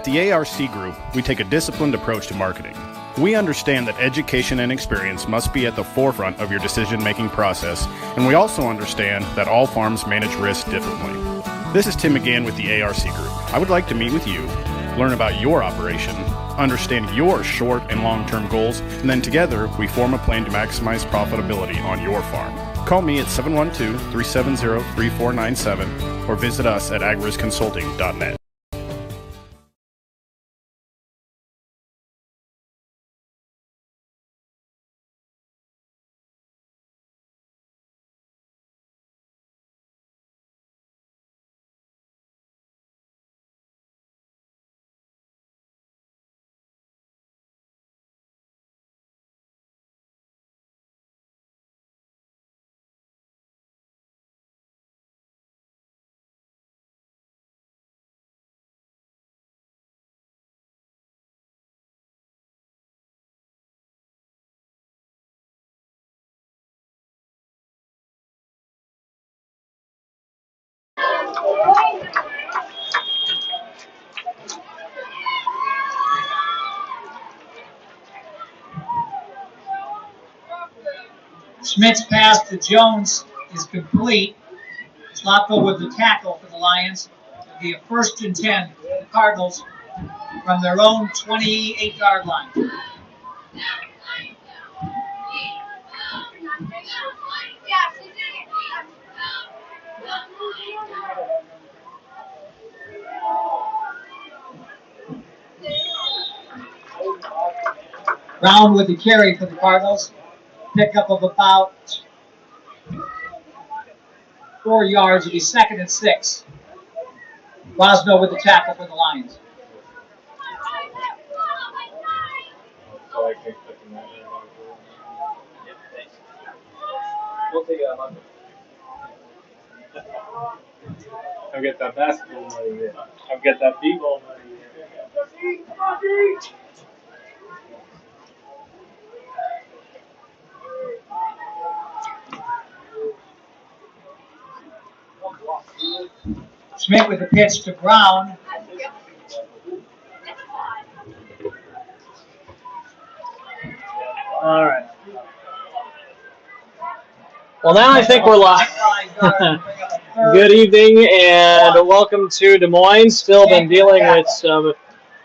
the ARC Group, we take a disciplined approach to marketing. We understand that education and experience must be at the forefront of your decision-making process, and we also understand that all farms manage risk differently. This is Tim again with the ARC Group. I would like to meet with you, learn about your operation, understand your short and long-term goals, and then together we form a plan to maximize profitability on your farm. Call me at 712-370-3497 or visit us at agrisconsulting.net. Schmidt's pass to Jones is complete. Slotko with the tackle for the Lions. It'll be a 1st and 10 for the Cardinals from their own 28-yard line. Brown with the carry for the Cardinals. Pickup of about 4 yards. It'll be 2nd and 6. Rosno with the tackle for the Lions. I'll get that basketball money yet. I'll get that b-ball money yet. Schmidt with the pitch to Brown. All right. Well, now I think we're live. Good evening and welcome to Des Moines. Still been dealing with some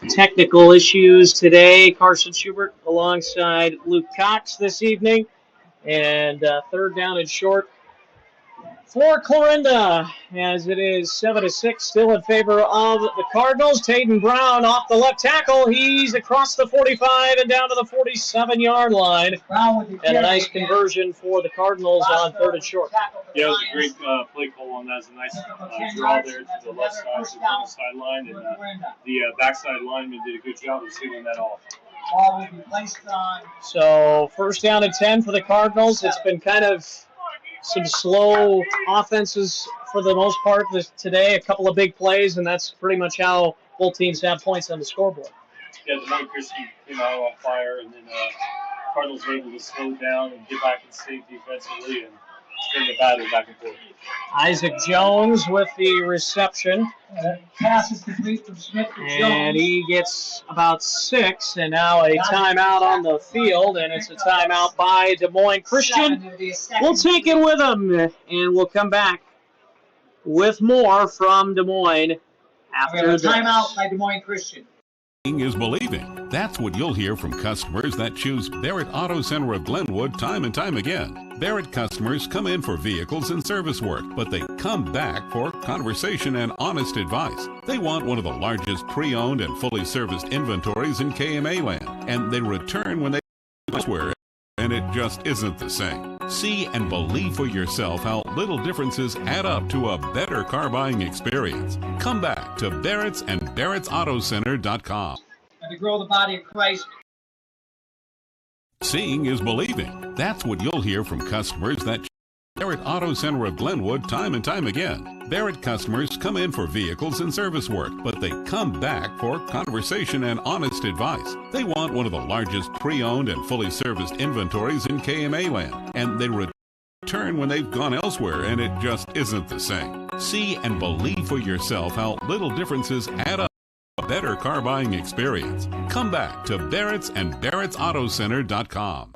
technical issues today. Carson Schubert alongside Luke Cox this evening. And 3rd down and short for Clarinda, as it is 7-6, still in favor of the Cardinals. Taden Brown off the left tackle. He's across the 45 and down to the 47-yard line. And a nice conversion for the Cardinals on 3rd and short. Yeah, it was a great play call on that. It was a nice draw there to the left side, to the sideline, and the backside lineman did a good job of sealing that off. So 1st down and 10 for the Cardinals. It's been kind of some slow offenses for the most part today. A couple of big plays, and that's pretty much how both teams have points on the scoreboard. Yeah, the Moines Christian came out on fire, and then Cardinals were able to slow down and get back in sync defensively and bring the battle back and forth. Isaac Jones with the reception. Pass is complete from Schmidt to Jones. And he gets about 6, and now a timeout on the field, and it's a timeout by Des Moines Christian. We'll take it with him, and we'll come back with more from Des Moines after this. Timeout by Des Moines Christian. Is believing. That's what you'll hear from customers that choose Barrett Auto Center of Glenwood time and time again. Barrett customers come in for vehicles and service work, but they come back for conversation and honest advice. They want one of the largest pre-owned and fully serviced inventories in KMA land, and they return when they elsewhere, and it just isn't the same. See and believe for yourself how little differences add up to a better car buying experience. Come back to Barrett's and Barrett'sAutoCenter.com. And to grow the body of Christ. Seeing is believing. That's what you'll hear from customers that Barrett Auto Center of Glenwood time and time again. Barrett customers come in for vehicles and service work, but they come back for conversation and honest advice. They want one of the largest pre-owned and fully serviced inventories in KMA land, and they return when they've gone elsewhere, and it just isn't the same. See and believe for yourself how little differences add up a better car buying experience. Come back to Barrett's and Barrett'sAutoCenter.com.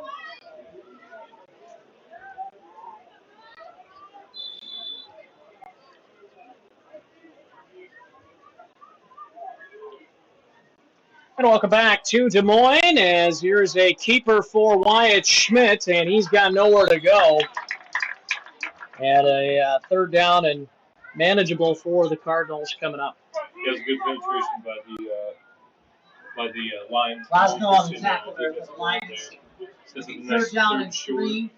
And welcome back to Des Moines, as here's a keeper for Wyatt Schmidt, and he's got nowhere to go. And a third down and manageable for the Cardinals coming up. He has good penetration by the line. Last no on the tackle there for the Lions. Third down and 3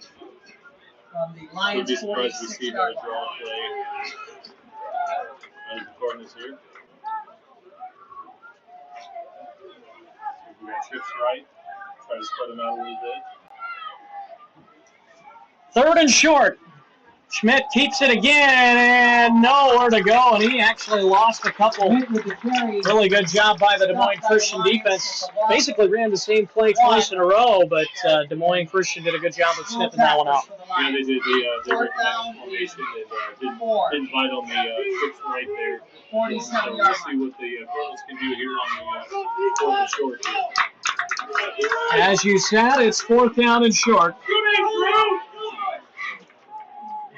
from the Lions' 46-yard line. Draw play out of the Cardinals here. We got trips right. Try to spread them out a little bit. Third and short. Schmidt keeps it again, and nowhere to go, and he actually lost a couple. Really good job by the Des Moines Christian defense. Basically ran the same play twice in a row, but Des Moines Christian did a good job of sniffing that one out. Yeah, they did. They recognized the formation and didn't bite on the trips right there. So we'll see what the Cardinals can do here on the fourth and short. As you said, it's fourth down and short.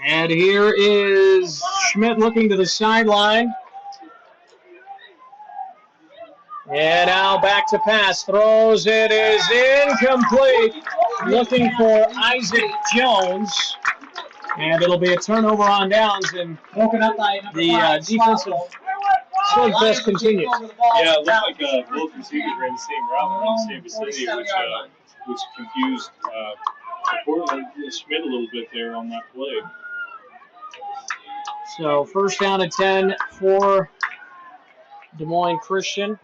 And here is Schmidt looking to the sideline. And now back to pass. Throws. It is incomplete. Looking for Isaac Jones. And it'll be a turnover on downs. And the defensive slugfest continues. Yeah, it looked like both receivers ran the same route in the same vicinity, which confused Schmidt a little bit there on that play. So first down and 10 for Des Moines Christian.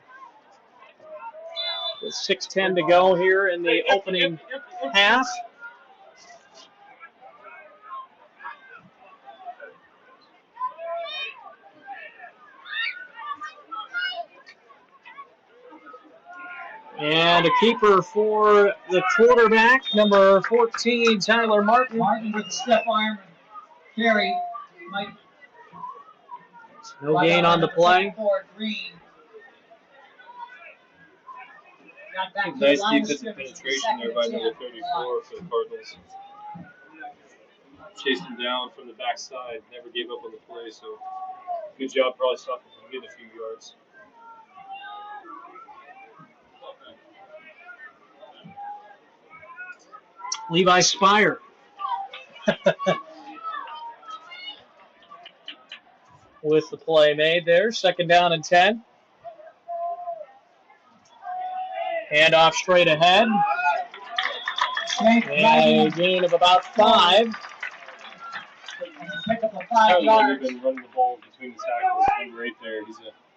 With 6:10 to go here in the opening half. And a keeper for the quarterback, number 14, Tyler Martin. Martin with the step arm carry. No gain on the play. Nice defensive penetration there by number 34 for the Cardinals. Chased him down from the backside, never gave up on the play, so good job probably stopping him getting a few yards. Levi Spire. With the play made there. Second down and 10. Handoff straight ahead. And a gain of about 5. Pick up a 5 yards. Been running the ball between the tackles right there.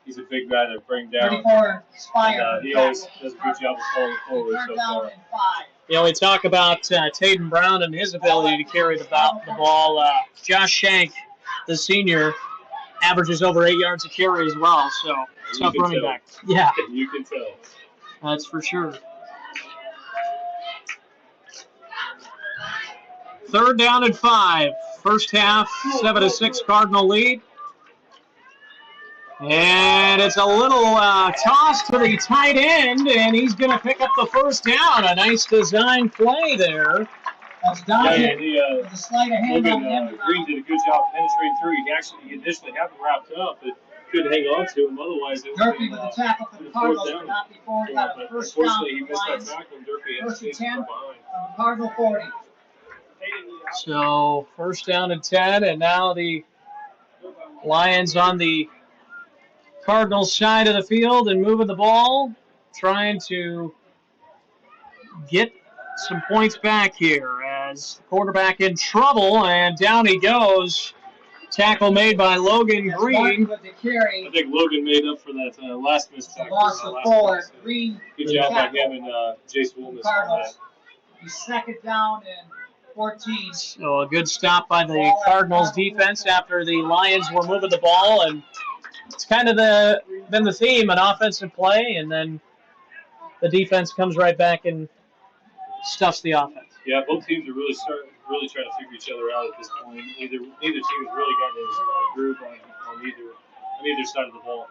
He's a big guy to bring down. 34 Spire. He always does a good job of falling forward so far. You know, we talk about Tatum Brown and his ability to carry the ball. Josh Shank, the senior, averages over 8 yards a carry as well. So, tough running back. Yeah. You can tell. That's for sure. Third down and 5. First half, 7-6 Cardinal lead. And it's a little toss to the tight end, and he's going to pick up the first down. A nice design play there. That's Dodgett with a sleight of hand on the end. Green did a good job penetrating through. He initially had him wrapped up, but couldn't hang on to him. Otherwise, it Durfee with the tackle for the Cardinals, but not before he got a first down. Unfortunately, he missed that tackle, and Durfee had to chase him from behind. From the Cardinal 40. So first down and 10, and now the Lions on the Cardinals side of the field and moving the ball, trying to get some points back here as the quarterback in trouble, and down he goes. Tackle made by Logan Green. I think Logan made up for that last missed tackle. Loss of 4. Green. Good job by him and Jace Woolness on that. He's second down and 14. So a good stop by the Cardinals defense after the Lions were moving the ball, and it's kind of been the theme, an offensive play, and then the defense comes right back and stuffs the offense. Yeah, both teams are really trying to figure each other out at this point. Neither team has really gotten into a groove on either side of the ball.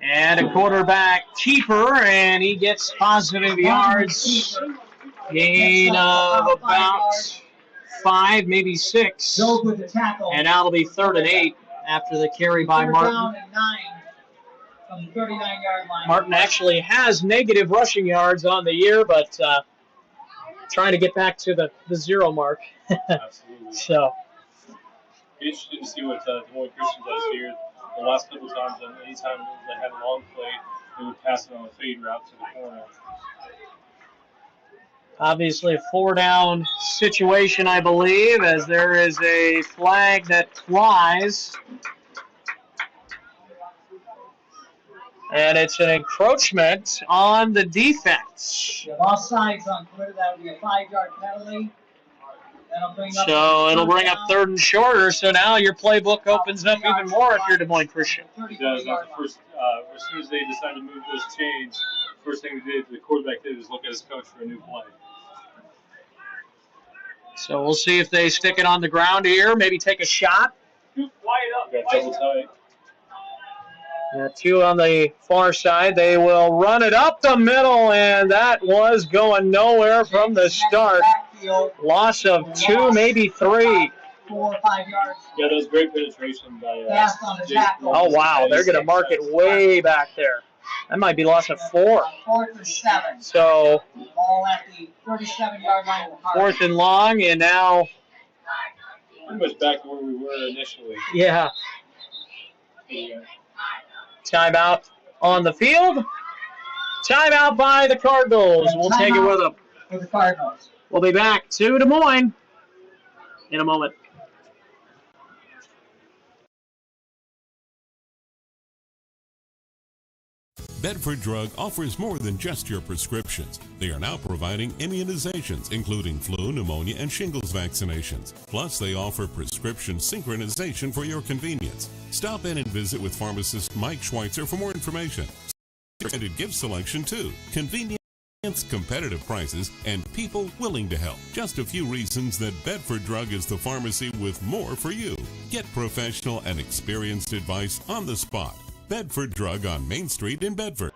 And a quarterback keeper, and he gets positive yards. Gain of about 5, maybe 6. And now it'll be 3rd and 8 after the carry by Martin. Down and 9 from the 39-yard line. Martin actually has negative rushing yards on the year, but trying to get back to the 0 mark. Absolutely. So. Interesting to see what Des Moines Christian does here. The last couple times, anytime they had a long play, they would pass it on a fade route to the corner. Obviously a 4-down situation, I believe, as there is a flag that flies. And it's an encroachment on the defense. You have offsides on Twitter. That would be a 5-yard penalty. So it'll bring up 3rd and shorter. So now your playbook opens up even more if you're Des Moines Christian. It does. As soon as they decided to move those chains, first thing the quarterback did was look at his coach for a new play. So we'll see if they stick it on the ground here, maybe take a shot. Got double tight. 2 on the far side. They will run it up the middle, and that was going nowhere from the start. Loss of 2, maybe 3. 4 or 5 yards. Yeah, that was great penetration by Fast on the tackle. Oh, wow. They're going to mark it way back there. That might be loss of 4. 4th and 7. So, all at the 37-yard line. 4th and long, and now. Pretty much back to where we were initially. Yeah. Timeout on the field. Timeout by the Cardinals. We'll take it with them. For the Cardinals. We'll be back to Des Moines in a moment. Bedford Drug offers more than just your prescriptions. They are now providing immunizations, including flu, pneumonia, and shingles vaccinations. Plus, they offer prescription synchronization for your convenience. Stop in and visit with pharmacist Mike Schweitzer for more information. Extended gift selection, too. Convenience, competitive prices, and people willing to help. Just a few reasons that Bedford Drug is the pharmacy with more for you. Get professional and experienced advice on the spot. Bedford Drug on Main Street in Bedford.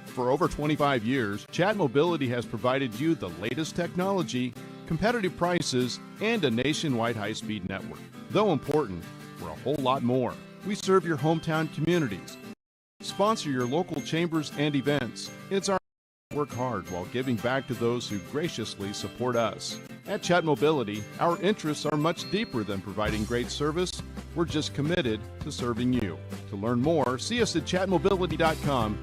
For over 25 years, Chat Mobility has provided you the latest technology, competitive prices, and a nationwide high-speed network. Though important, we're a whole lot more. We serve your hometown communities, sponsor your local chambers and events. It's our work hard while giving back to those who graciously support us. At Chat Mobility, our interests are much deeper than providing great service. We're just committed to serving you. To learn more, see us at chatmobility.com.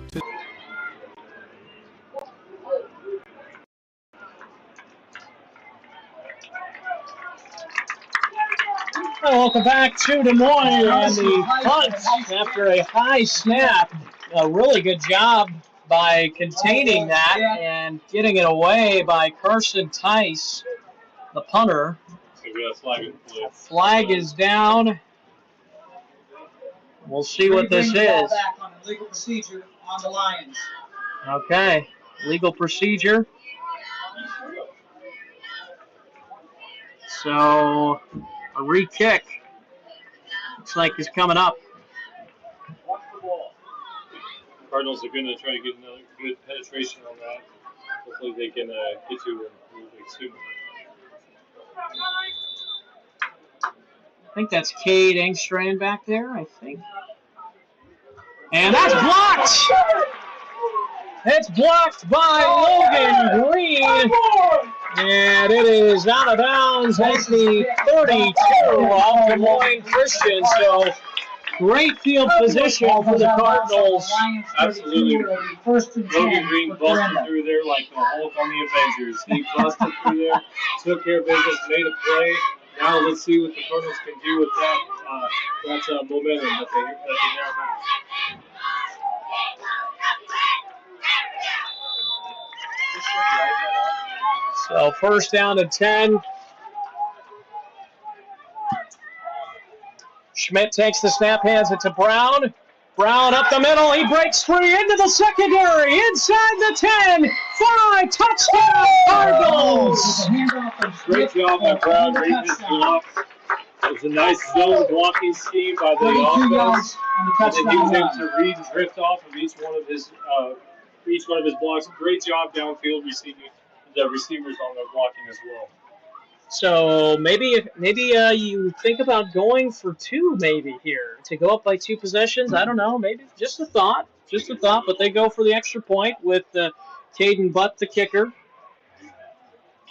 Welcome back to Des Moines on the punt after a high snap. A really good job by containing that and getting it away by Carson Tice, the punter. Flag is down. We'll see what this is. Back on legal procedure on the Lions. Okay, legal procedure. So a re-kick looks like is coming up. Cardinals are going to try to get another good penetration on that. Hopefully they can get to it soon. I think that's Cade Engstrand back there, I think. And that's blocked! It's blocked by Logan Green. And it is out of bounds at the 32 of Des Moines Christian. So great field position for the Cardinals. Absolutely. Logan Green busted through there like the Hulk on the Avengers. He busted through there, took care of business, made a play. Now let's see what the Cardinals can do with that momentum that they now have. So first down and 10. Schmidt takes the snap, hands it to Brown. Brown up the middle. He breaks free into the secondary. Inside the 10. 5. Touchdown, Cardinals. Great job by Brown reading his block. It was a nice zone blocking scheme by the 32 offense. yards on the And then he was touchdown able run. to read and drift off of each one of his blocks. Great job downfield receiving the receivers on their blocking as well. So maybe you think about going for 2 maybe here to go up by 2 possessions. I don't know. Maybe just a thought. But they go for the extra point with Caden Butt, the kicker.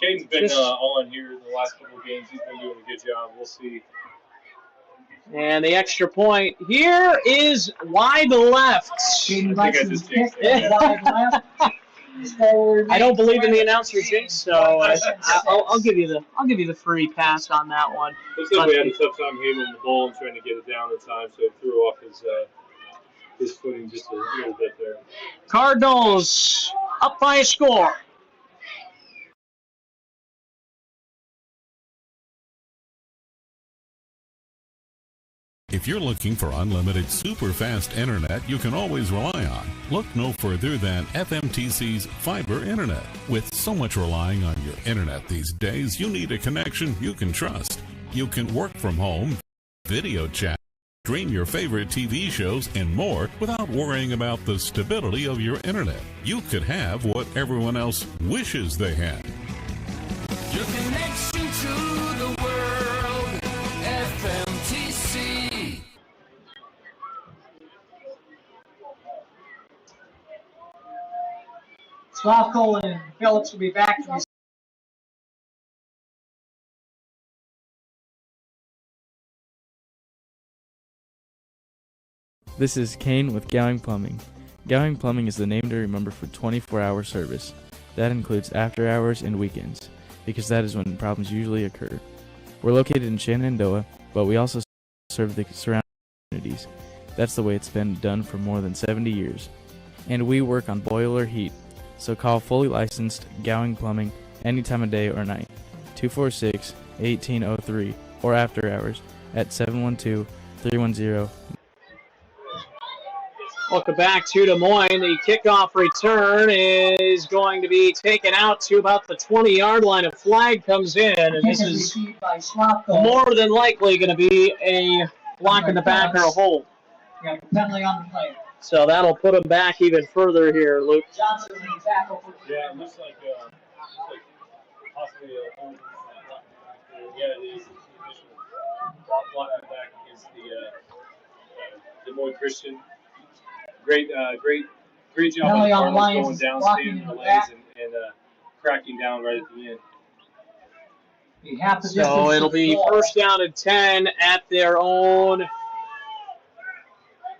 Caden's been on here the last couple of games. He's been doing a good job. We'll see. And the extra point here is wide left. Caden I think I Buxton's just jinxed kick it. wide left. I don't believe in the announcer jinx, so I'll give you the free pass on that one. Looks like we had a tough time handling the ball and trying to get it down in time, so it threw off his footing just a little bit there. Cardinals up by a score. If you're looking for unlimited super fast internet you can always rely on, look no further than FMTC's fiber internet. With so much relying on your internet these days, you need a connection you can trust. You can work from home, video chat, stream your favorite TV shows, and more without worrying about the stability of your internet. You could have what everyone else wishes they had. Your connection to the world, FMTC. Slavko and Phillips will be back to the This is Kane with Gowing Plumbing. Gowing Plumbing is the name to remember for 24-hour service. That includes after hours and weekends, because that is when problems usually occur. We're located in Shenandoah, but we also serve the surrounding communities. That's the way it's been done for more than 70 years. And we work on boiler heat, so call fully licensed Gowing Plumbing any time of day or night, 246-1803, or after hours at 712-310. Welcome back to Des Moines. The kickoff return is going to be taken out to about the 20-yard line. A flag comes in, and this is received by Slavko. more than likely going to be a block in the back or a hold. Yeah, penalty on the play. So that'll put them back even further here, Luke. Johnson in the tackle for Yeah, it looks like possibly a hold. Yeah, it is. Block back against the Des Moines Christian. Great job penalty of on the Cardinals Lions, going down, blocking staying in in the the lanes back. and cracking down right at the end. the half the distance. So it'll to the be goal. first down and 10 at their own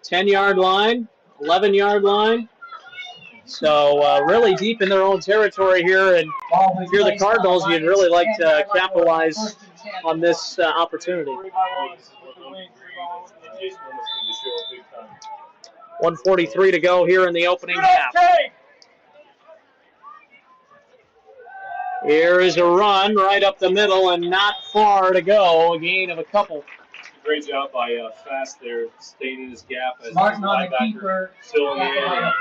10-yard line, 11-yard line. So really deep in their own territory here, and Ball if you're the placed on Cardinals, you'd really like to 10-yard line, capitalize first and 10. on this opportunity. This is what Logan Green and Jason Willis need to show big time. 1:43 to go here in the opening half. Here is a run right up the middle and not far to go. A gain of a couple. Great job by Fast there, staying in his gap as Martin his on the linebacker keeper. filling in. Yeah,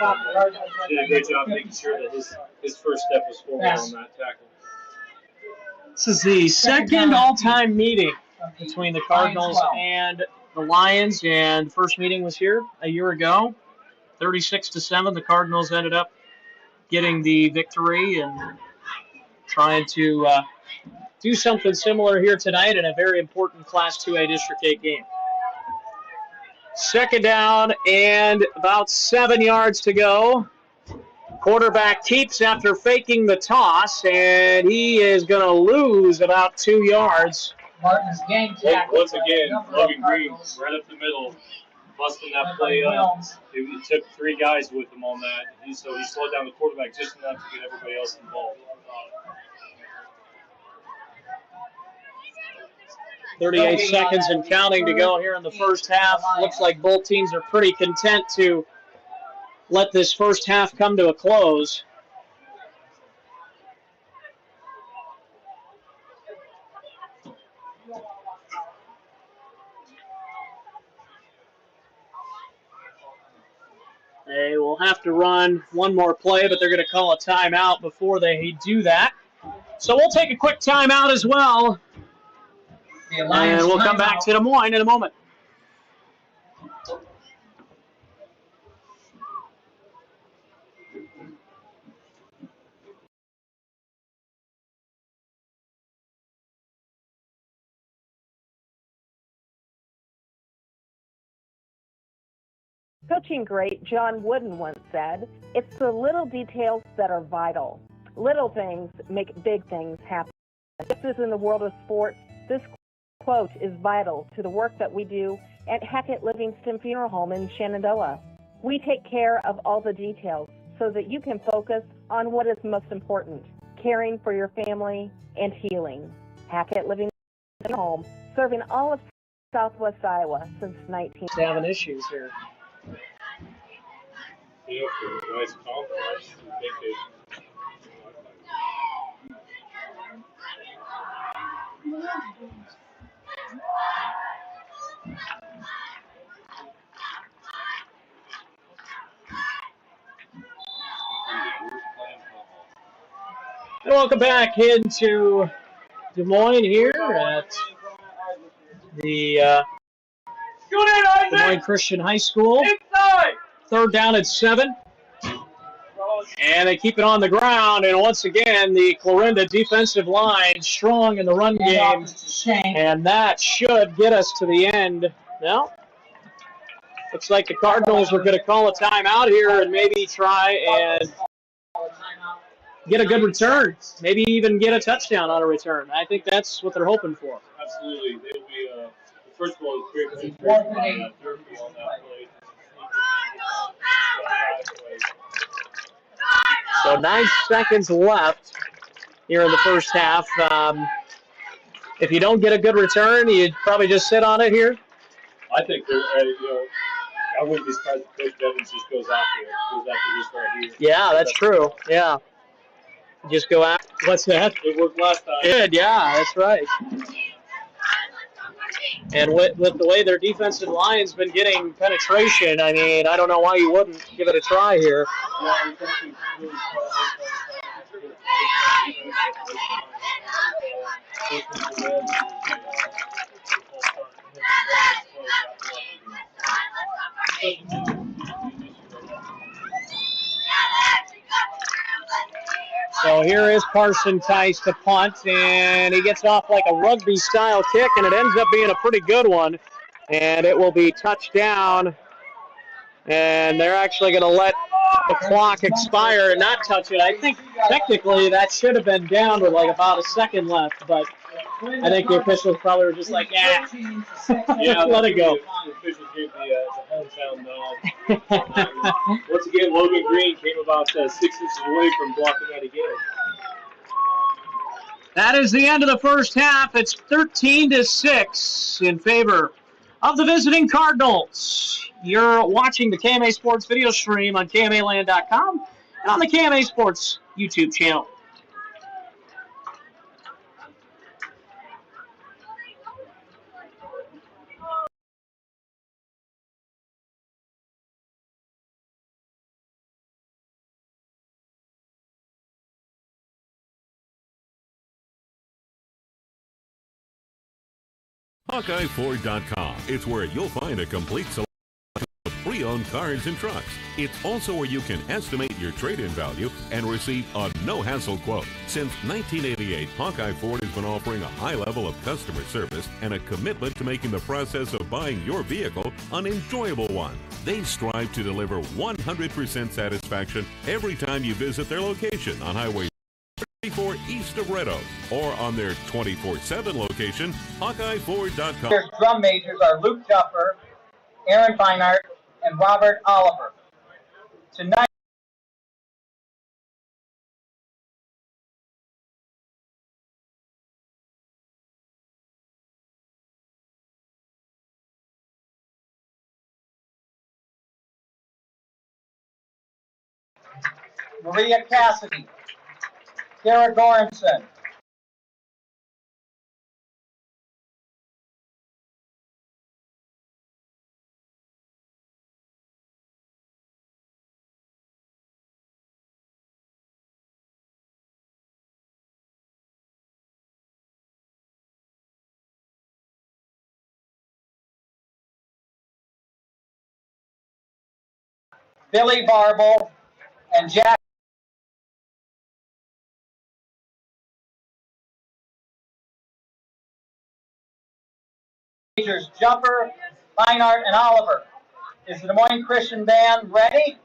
Did a great job making sure that his first step was forward on that tackle. This is the second all-time meeting between the Cardinals and the Lions, and the first meeting was here a year ago. 36-7, the Cardinals ended up getting the victory and trying to do something similar here tonight in a very important Class 2A District 8 game. Second down and about 7 yards to go. Quarterback keeps after faking the toss, and he is going to lose about 2 yards. Martin's game tackle. Once again, Logan Green right up the middle, busting that play up. It took 3 guys with him on that, so he slowed down the quarterback just enough to get everybody else involved. 38 seconds and counting to go here in the first half. Looks like both teams are pretty content to let this first half come to a close. They will have to run one more play, but they're going to call a timeout before they do that. So we'll take a quick timeout as well, and we'll come back to Des Moines in a moment. Coaching great John Wooden once said, "It's the little details that are vital. Little things make big things happen." Just as in the world of sports, this quote is vital to the work that we do at Hackett Livingston Funeral Home in Shenandoah. We take care of all the details so that you can focus on what is most important, caring for your family and healing. Hackett Livingston Funeral Home, serving all of Southwest Iowa since 19. Having issues here. Yeah, for a nice compliment. And welcome back into Des Moines here at the Des Moines Christian High School. Third down at 7. And they keep it on the ground. And once again, the Clarinda defensive line strong in the run game. And that should get us to the end. Well, looks like the Cardinals are going to call a timeout here and maybe try and get a good return. Maybe even get a touchdown on a return. I think that's what they're hoping for. Absolutely. They'll be, first of all, it's great on that third on that play. So 9 seconds left here in the first half. If you don't get a good return, you'd probably just sit on it here. I think they're, I wouldn't be surprised if Coach Evans just goes after this right here. Yeah, that's true. Yeah. Just go after. What's that? It worked last time. Good, yeah, that's right. And with the way their defensive line's been getting penetration, I mean, I don't know why you wouldn't give it a try here. Yeah, So here is Carson Tice to punt, and he gets off like a rugby-style kick, and it ends up being a pretty good one. And it will be touchdown, and they're actually going to let the clock expire and not touch it. I think technically that should have been down with like about a second left, but I think the officials probably were just like, yeah, let it go. The officials gave the hometown nod. Once again, Logan Green came about 6 inches away from blocking that again. That is the end of the first half. It's 13-6 in favor of the visiting Cardinals. You're watching the KMA Sports video stream on KMAland.com and on the KMA Sports YouTube channel. HawkeyeFord.com. It's where you'll find a complete selection of pre-owned cars and trucks. It's also where you can estimate your trade-in value and receive a no-hassle quote. Since 1988, Hawkeye Ford has been offering a high level of customer service and a commitment to making the process of buying your vehicle an enjoyable one. They strive to deliver 100% satisfaction every time you visit their location on Highway 34 east of Red Oak, or on their 24/7 location, HawkeyeFord.com. Their drum majors are Luke Duffer, Aaron Feinart, and Robert Oliver. Tonight, Maria Cassidy, Sarah Goranson, Billy Barble, and Jack. Features Jumper, Fine Art, and Oliver. Is the Des Moines Christian Band ready?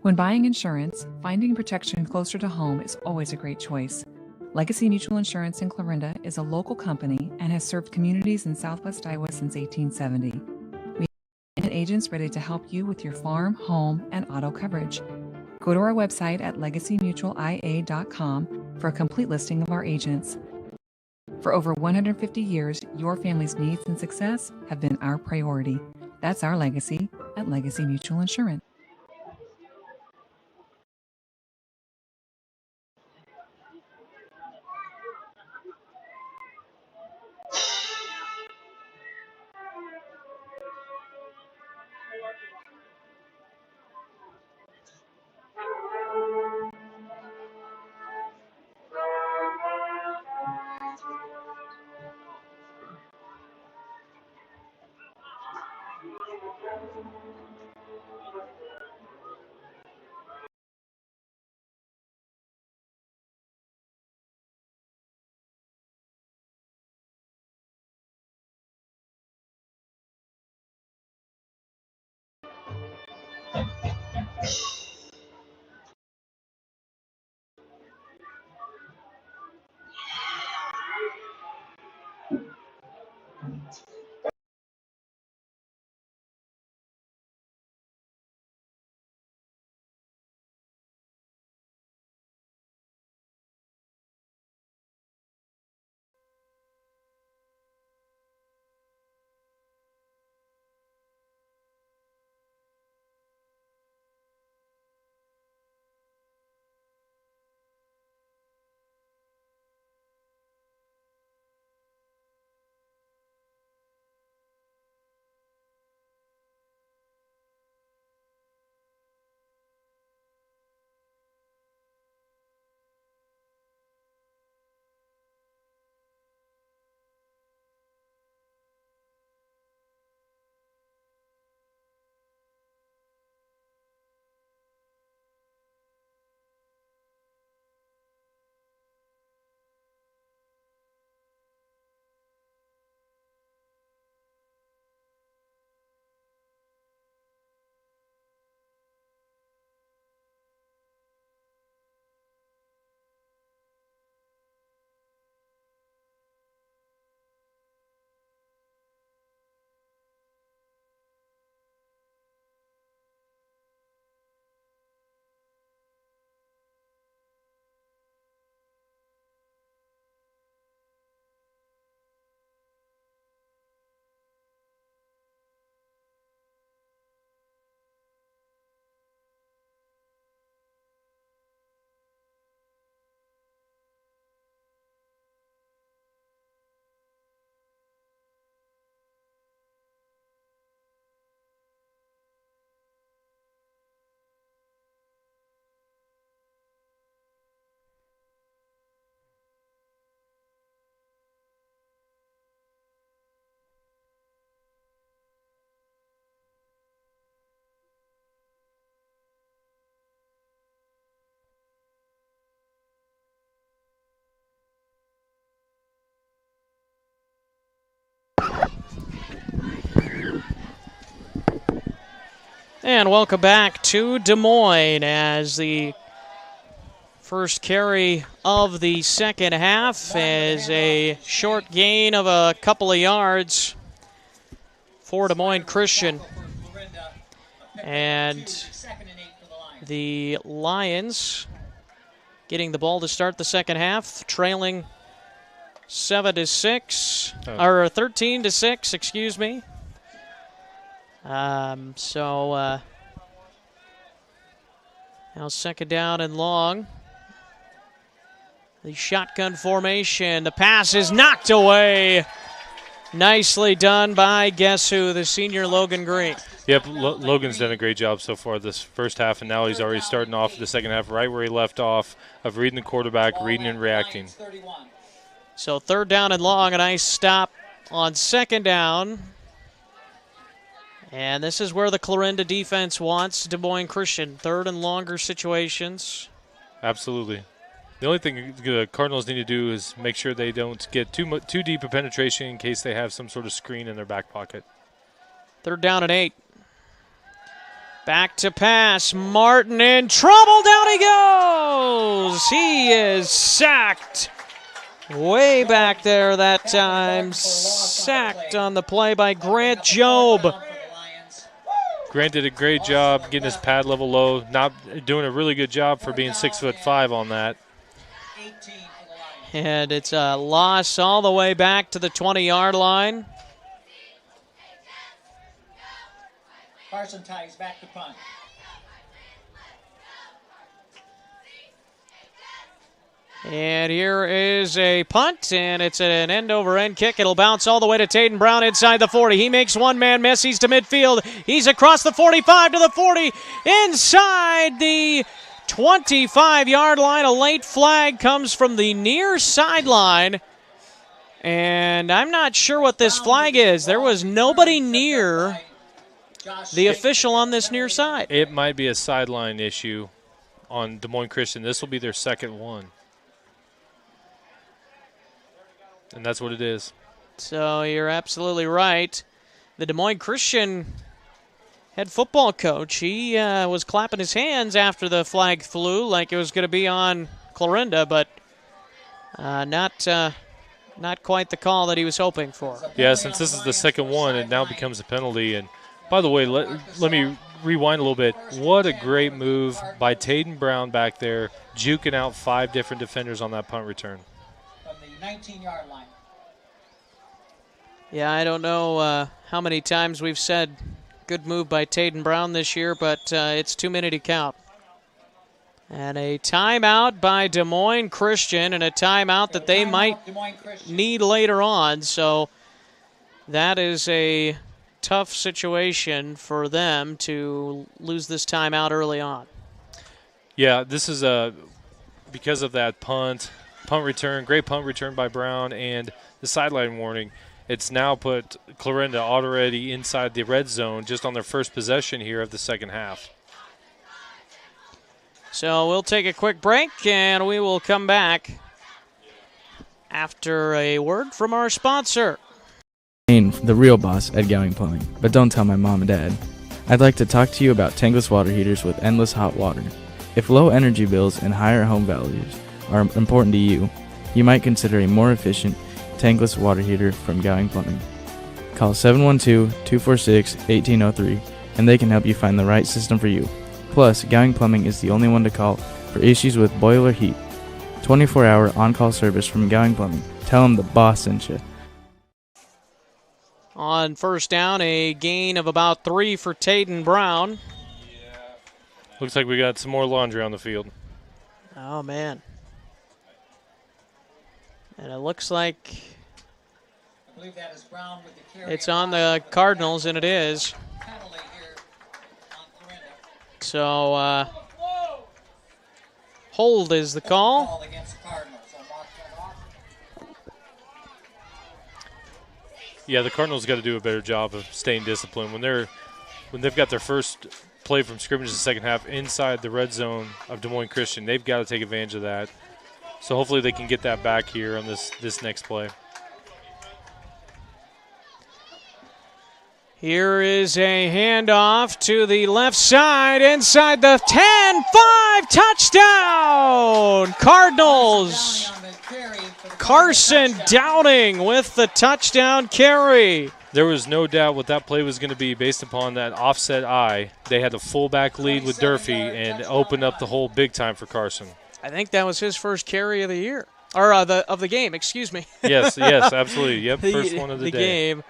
When buying insurance, finding protection closer to home is always a great choice. Legacy Mutual Insurance in Clarinda is a local company and has served communities in Southwest Iowa since 1870. We have agents ready to help you with your farm, home, and auto coverage. Go to our website at legacymutualia.com for a complete listing of our agents. For over 150 years, your family's needs and success have been our priority. That's our legacy at Legacy Mutual Insurance. And welcome back to Des Moines as the first carry of the second half is a short gain of a couple of yards for Des Moines Christian. And the Lions getting the ball to start the second half, trailing 7-6, or 13-6, excuse me. Now second down and long. The shotgun formation. The pass is knocked away Nicely done by guess who? The senior Logan Green. Yep, Logan's done a great job so far this first half, and now he's already starting off the second half right where he left off of reading the quarterback, reading and reacting. So 3rd down and long, a nice stop on 2nd down. And this is where the Clarinda defense wants Des Moines Christian. 3rd and longer situations. Absolutely. The only thing the Cardinals need to do is make sure they don't get too deep a penetration in case they have some sort of screen in their back pocket. 3rd down and 8. Back to pass. Martin in trouble. Down he goes. He is sacked. Way back there that time. Sacked on the play by Grant Job. Grant did a great job getting his pad level low, not doing a really good job for being 6'5" on that. And it's a loss all the way back to the 20-yard line. Carson ties back to punt. And here is a punt, and it's an end-over-end kick. It'll bounce all the way to Taden Brown inside the 40. He makes one man miss. He's to midfield. He's across the 45 to the 40. Inside the 25-yard line. A late flag comes from the near sideline. And I'm not sure what this flag is. There was nobody near the official on this near side. It might be a sideline issue on Des Moines Christian. This will be their second one. And that's what it is. So you're absolutely right. The Des Moines Christian head football coach, he was clapping his hands after the flag flew like it was going to be on Clarinda, but not quite the call that he was hoping for. Yeah, since this is the second one, it now becomes a penalty. And by the way, let me rewind a little bit. What a great move by Taden Brown back there, juking out 5 different defenders on that punt return. From the 19-yard line. Yeah, I don't know how many times we've said good move by Taden Brown this year, but it's too many to count. And a timeout by Des Moines Christian, and a timeout that they might need later on. So that is a tough situation for them to lose this timeout early on. Yeah, this is because of that punt return, great punt return by Brown, and the sideline warning. It's now put Clarinda already inside the red zone just on their first possession here of the second half. So we'll take a quick break, and we will come back after a word from our sponsor. The real boss at Gowing Plumbing, but don't tell my mom and dad. I'd like to talk to you about tankless water heaters with endless hot water. If low energy bills and higher home values are important to you, you might consider a more efficient tankless water heater from Gowing Plumbing. Call 712-246-1803 and they can help you find the right system for you. Plus, Gowing Plumbing is the only one to call for issues with boiler heat. 24-hour on-call service from Gowing Plumbing. Tell them the boss sent you. On first down, a gain of about 3 for Taden Brown. Looks like we got some more laundry on the field. Oh, man. And it looks like I believe that is Brown with the carry. it's on the Cardinals, and it is. Penalty here on Clarinda. So, hold is the call. Call against the Cardinals. I'll mark that off. Yeah, the Cardinals got to do a better job of staying disciplined when they've got their first play from scrimmage in the second half inside the red zone of Des Moines Christian. They've got to take advantage of that. So hopefully they can get that back here on this next play. Here is a handoff to the left side inside the 10-5 touchdown. Cardinals. Carson Downing with the touchdown carry. There was no doubt what that play was going to be based upon that offset eye. They had the fullback lead with Durfee and opened up the hole big time for Carson. I think that was his first carry of the year, or of the game. Excuse me. Yes, absolutely. Yep, first one of the day. Game.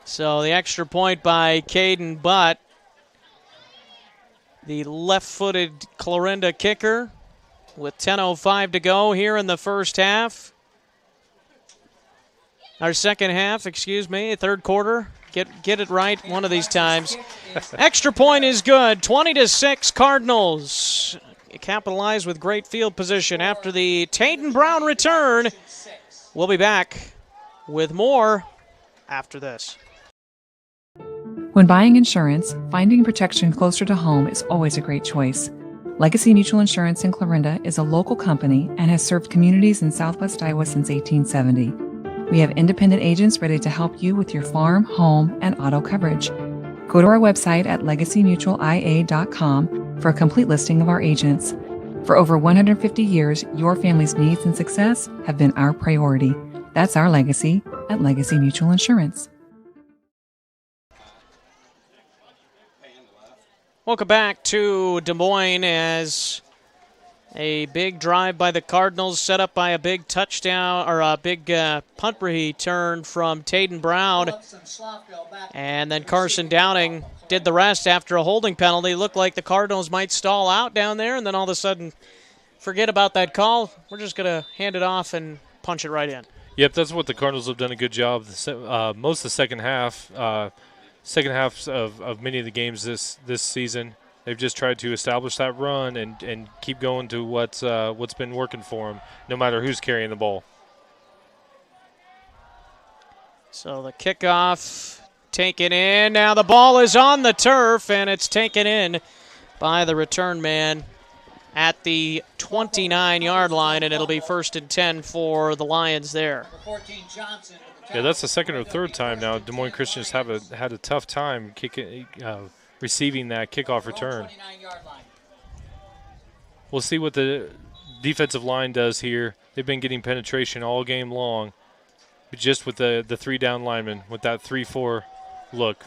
So the extra point by Caden Butt, the left-footed Clarinda kicker, with 10:05 to go here in the first half. Our second half, excuse me, third quarter. Get it right one of these times. Extra point is good. 20-6 Cardinals. Capitalize with great field position after the Tatum Brown return. We'll be back with more after this. When buying insurance, finding protection closer to home is always a great choice. Legacy Mutual Insurance in Clarinda is a local company and has served communities in Southwest Iowa since 1870. We have independent agents ready to help you with your farm, home, and auto coverage. Go to our website at legacymutualia.com for a complete listing of our agents. For over 150 years, your family's needs and success have been our priority. That's our legacy at Legacy Mutual Insurance. Welcome back to Des Moines as a big drive by the Cardinals set up by a big touchdown or a big punt return from Tatum Brown. And then Carson Downing did the rest after a holding penalty. Looked like the Cardinals might stall out down there, and then all of a sudden forget about that call. We're just going to hand it off and punch it right in. Yep, that's what the Cardinals have done a good job. Most of the second half of many of the games this season. They've just tried to establish that run and keep going to what's been working for them, no matter who's carrying the ball. So the kickoff taken in. Now the ball is on the turf, and it's taken in by the return man at the 29-yard line, and it'll be 1st and 10 for the Lions there. Yeah, that's the second or third time now Des Moines Christians had a tough time receiving that kickoff return. We'll see what the defensive line does here. They've been getting penetration all game long, but just with the 3-down linemen, with that 3-4 look.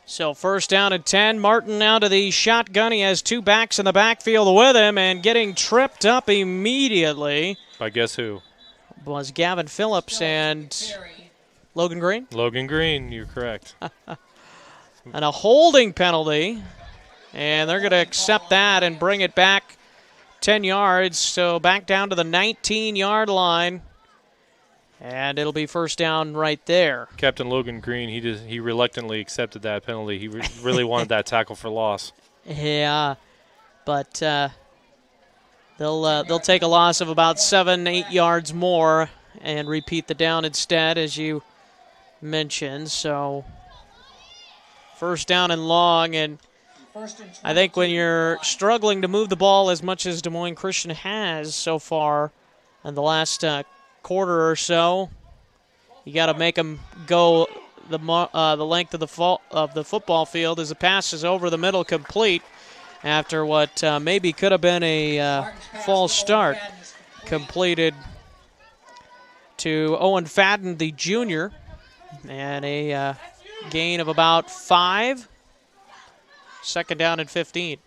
So 1st down and 10. Martin now to the shotgun. He has 2 backs in the backfield with him, and getting tripped up immediately. By guess who? Was Gavin Phillips and Logan Green? Logan Green, you're correct. And a holding penalty, and they're going to accept that and bring it back 10 yards, so back down to the 19-yard line, and it'll be 1st down right there. Captain Logan Green, he reluctantly accepted that penalty. He really wanted that tackle for loss. Yeah, but they'll take a loss of about 7-8 yards more and repeat the down instead, as you mentioned. So 1st down and long, and I think when you're struggling to move the ball as much as Des Moines Christian has so far in the last quarter or so, you got to make them go the length of the football field as the pass is over the middle, complete after what maybe could have been a false start. Completed to Owen Fadden, the junior, and a gain of about 5. 2nd down and 15.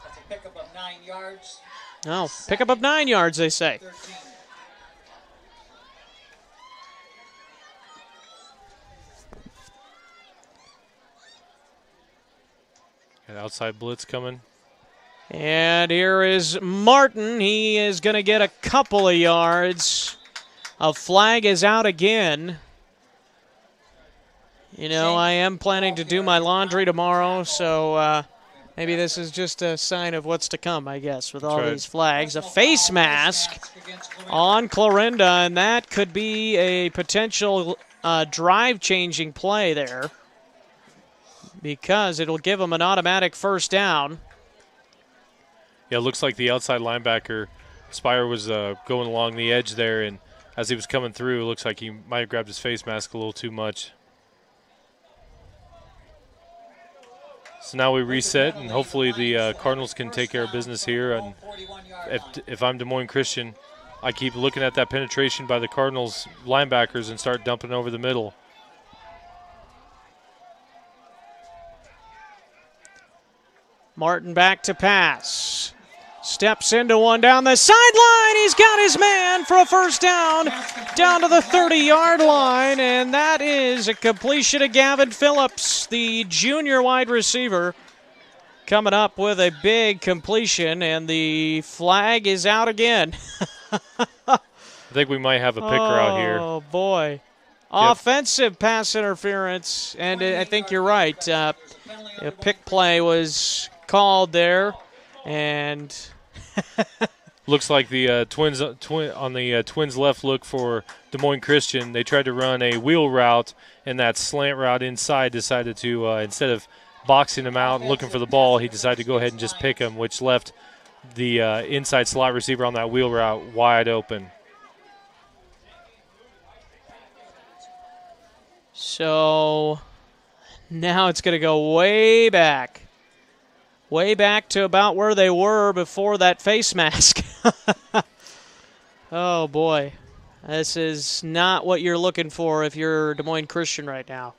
That's a pickup of 9 yards. Oh, pickup of 9 yards, they say. 13. Got outside blitz coming. And here is Martin. He is going to get a couple of yards. A flag is out again. You know, I am planning to do my laundry tomorrow, so maybe this is just a sign of what's to come, I guess, with all these flags. A face mask on Clarinda, and that could be a potential drive-changing play there because it'll give them an automatic 1st down. Yeah, it looks like the outside linebacker, Spire, was going along the edge there, and as he was coming through, it looks like he might have grabbed his face mask a little too much. So now we reset, and hopefully the Cardinals can take care of business here. And if I'm Des Moines Christian, I keep looking at that penetration by the Cardinals linebackers and start dumping over the middle. Martin back to pass. Steps into one down the sideline. He's got his man for a 1st down to the 30-yard line, and that is a completion of Gavin Phillips, the junior wide receiver. coming up with a big completion, and the flag is out again. I think we might have a picker out here. Oh, boy. Offensive pass interference, and I think you're right. A pick play was called there, and looks like the Twins on the Twins left look for Des Moines Christian. They tried to run a wheel route, and that slant route inside decided to instead of boxing him out and looking for the ball, he decided to go ahead and just pick him, which left the inside slot receiver on that wheel route wide open. So now it's going to go way back to about where they were before that face mask. Oh, boy. This is not what you're looking for if you're Des Moines Christian right now.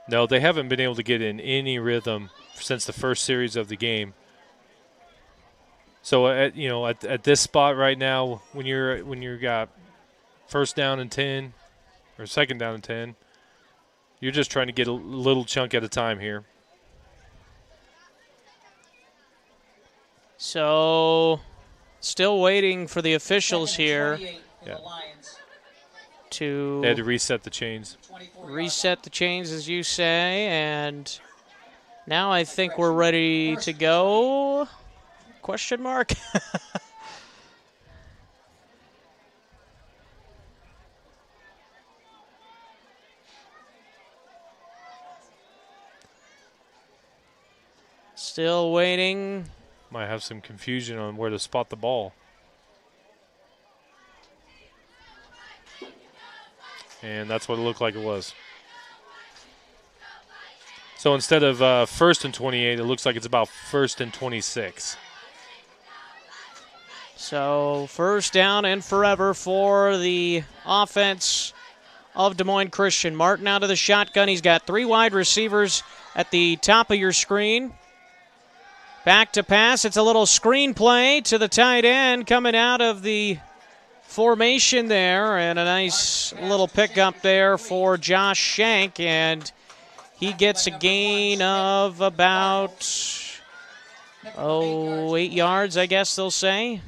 No, they haven't been able to get in any rhythm since the first series of the game. So at this spot right now, when you got first down and 10 or second down and 10, you're just trying to get a little chunk at a time here. So still waiting for the officials here to They had to reset the chains. Reset the chains, as you say, and now I think we're ready to go. Question mark? Still waiting. Might have some confusion on where to spot the ball. And that's what it looked like it was. So instead of first and 28, it looks like it's about first and 26. So first down and forever for the offense of Des Moines Christian. Martin out of the shotgun. He's got three wide receivers at the top of your screen. Back to pass. It's a little screen play to the tight end coming out of the formation there, and a nice little pickup there for Josh Shank, and he gets a gain of about 8 yards, I guess they'll say.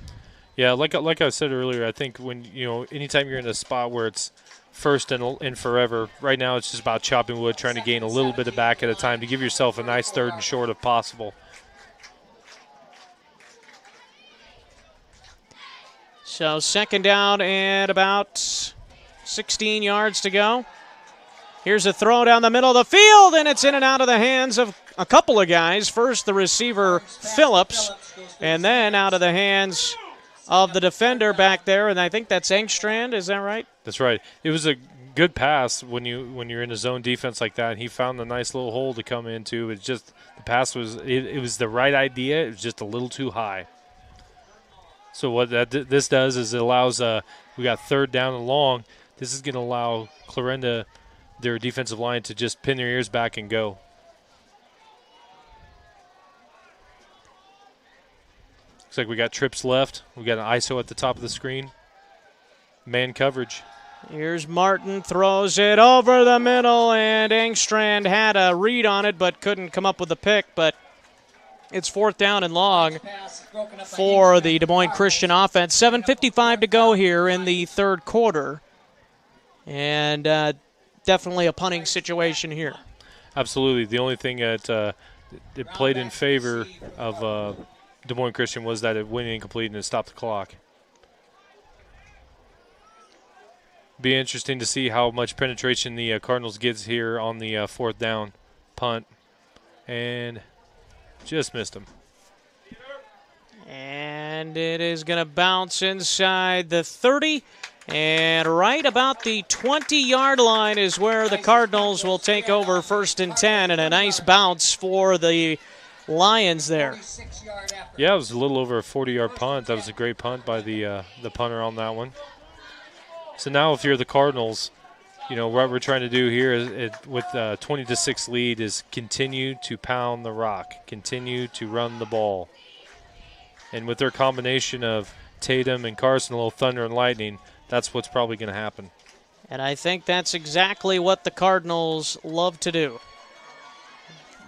Yeah, like I said earlier, I think when anytime you're in a spot where it's first and forever, right now it's just about chopping wood, trying to gain a little bit of back at a time to give yourself a nice third and short if possible. So second down and about 16 yards to go. Here's a throw down the middle of the field, and it's in and out of the hands of a couple of guys. First, the receiver, Phillips, and then out of the hands of the defender back there, and I think that's Engstrand. Is that right? That's right. It was a good pass when you're in a zone defense like that, and he found a nice little hole to come into. It's just the pass was it was the right idea. It was just a little too high. So what this does is it allows we got third down and long. This is going to allow Clarinda, their defensive line, to just pin their ears back and go. Looks like we got trips left. We got an ISO at the top of the screen. Man coverage. Here's Martin, throws it over the middle, and Engstrand had a read on it but couldn't come up with a pick, but it's fourth down and long for the Des Moines Christian offense. 7:55 to go here in the third quarter. And definitely a punting situation here. Absolutely. The only thing that it played in favor of Des Moines Christian was that it went incomplete and it stopped the clock. Be interesting to see how much penetration the Cardinals gets here on the fourth down punt. And just missed him. And it is going to bounce inside the 30. And right about the 20-yard line is where the Cardinals will take over first and 10. And a nice bounce for the Lions there. Yeah, it was a little over a 40-yard punt. That was a great punt by the punter on that one. So now if you're the Cardinals, what we're trying to do here is with a 20-6 lead is continue to pound the rock, continue to run the ball. And with their combination of Tatum and Carson, a little thunder and lightning, that's what's probably going to happen. And I think that's exactly what the Cardinals love to do.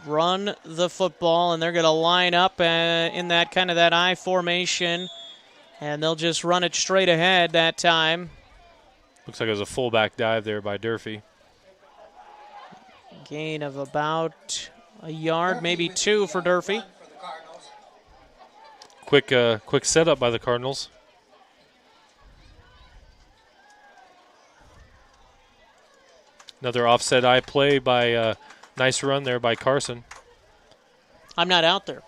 run the football, and they're going to line up in that kind of that I formation, and they'll just run it straight ahead that time. Looks like it was a fullback dive there by Durfee. Gain of about a yard, maybe 2 for Durfee. Quick setup by the Cardinals. Another offset eye play by nice run there by Carson. I'm not out there.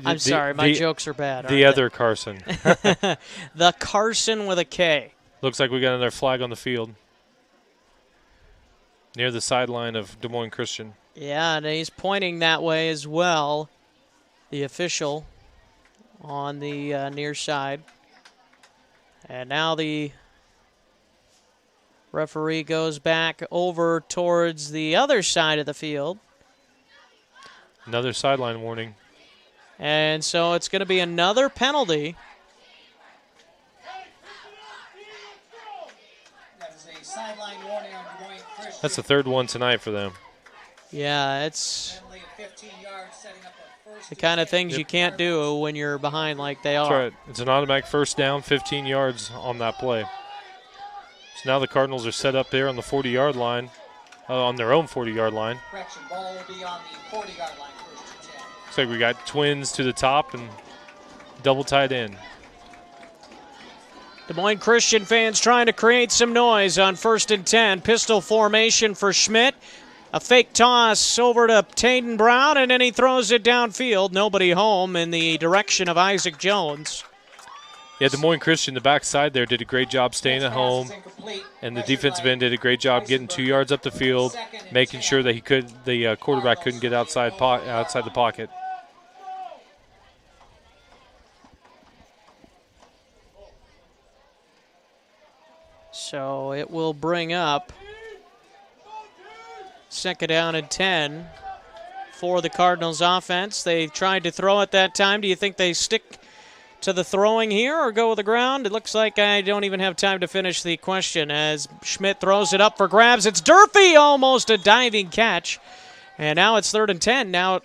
I'm sorry, my jokes are bad. The other Carson. The Carson with a K. Looks like we got another flag on the field near the sideline of Des Moines Christian. Yeah, and he's pointing that way as well, the official on the near side. And now the referee goes back over towards the other side of the field. Another sideline warning. And so it's going to be another penalty. That is a sideline warning on Des Moines Christian. That's the third one tonight for them. Yeah, it's Penalty of 15 yards, setting up a first the kind of things Yep. you can't do when you're behind like they are. That's right. It's an automatic first down, 15 yards on that play. So now the Cardinals are set up there on the 40-yard line, on their own 40-yard line. Correction, ball will be on the 40-yard line, first and 10. Looks like we got twins to the top and double tight end. Des Moines Christian fans trying to create some noise on 1st and 10. Pistol formation for Schmidt. A fake toss over to Taden Brown, and then he throws it downfield. Nobody home in the direction of Isaac Jones. Yeah, Des Moines Christian, the backside there, did a great job staying at home, and the defensive end did a great job getting 2 yards up the field, making sure that the quarterback couldn't get outside the pocket. So it will bring up 2nd down and 10 for the Cardinals offense. They tried to throw it that time. Do you think they stick to the throwing here or go with the ground? It looks like I don't even have time to finish the question as Schmidt throws it up for grabs. It's Durfee, almost a diving catch. And now it's 3rd and 10. Now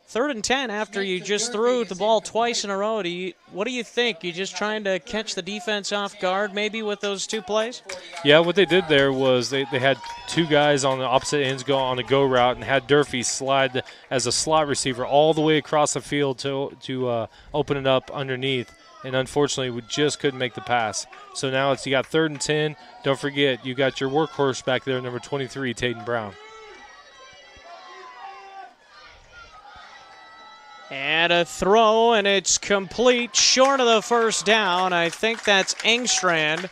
3rd and 10 after you just threw the ball twice in a row. What do you think? You just trying to catch the defense off guard maybe with those 2 plays? Yeah, what they did there was they had 2 guys on the opposite ends go on a go route and had Durfee slide as a slot receiver all the way across the field to open it up underneath. And unfortunately, we just couldn't make the pass. So now you got 3rd and 10. Don't forget, you got your workhorse back there, number 23, Taden Brown. And a throw, and it's complete, short of the first down. I think that's Engstrand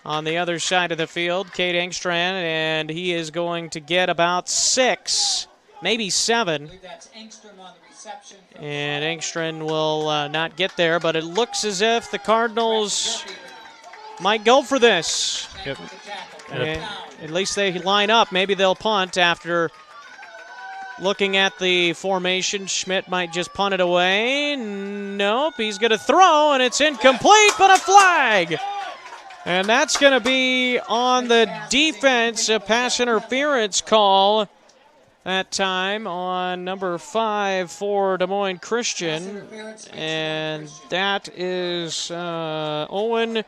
on the other side of the field, Cade Engstrand, and he is going to get about 6, maybe 7. And Engstrand will not get there, but it looks as if the Cardinals might go for this. Yep. And at least they line up. Maybe they'll punt after looking at the formation. Schmidt might just punt it away. Nope, he's going to throw, and it's incomplete, but a flag. And that's going to be on the defense, a pass interference call that time on number 5 for Des Moines Christian. And that is Owen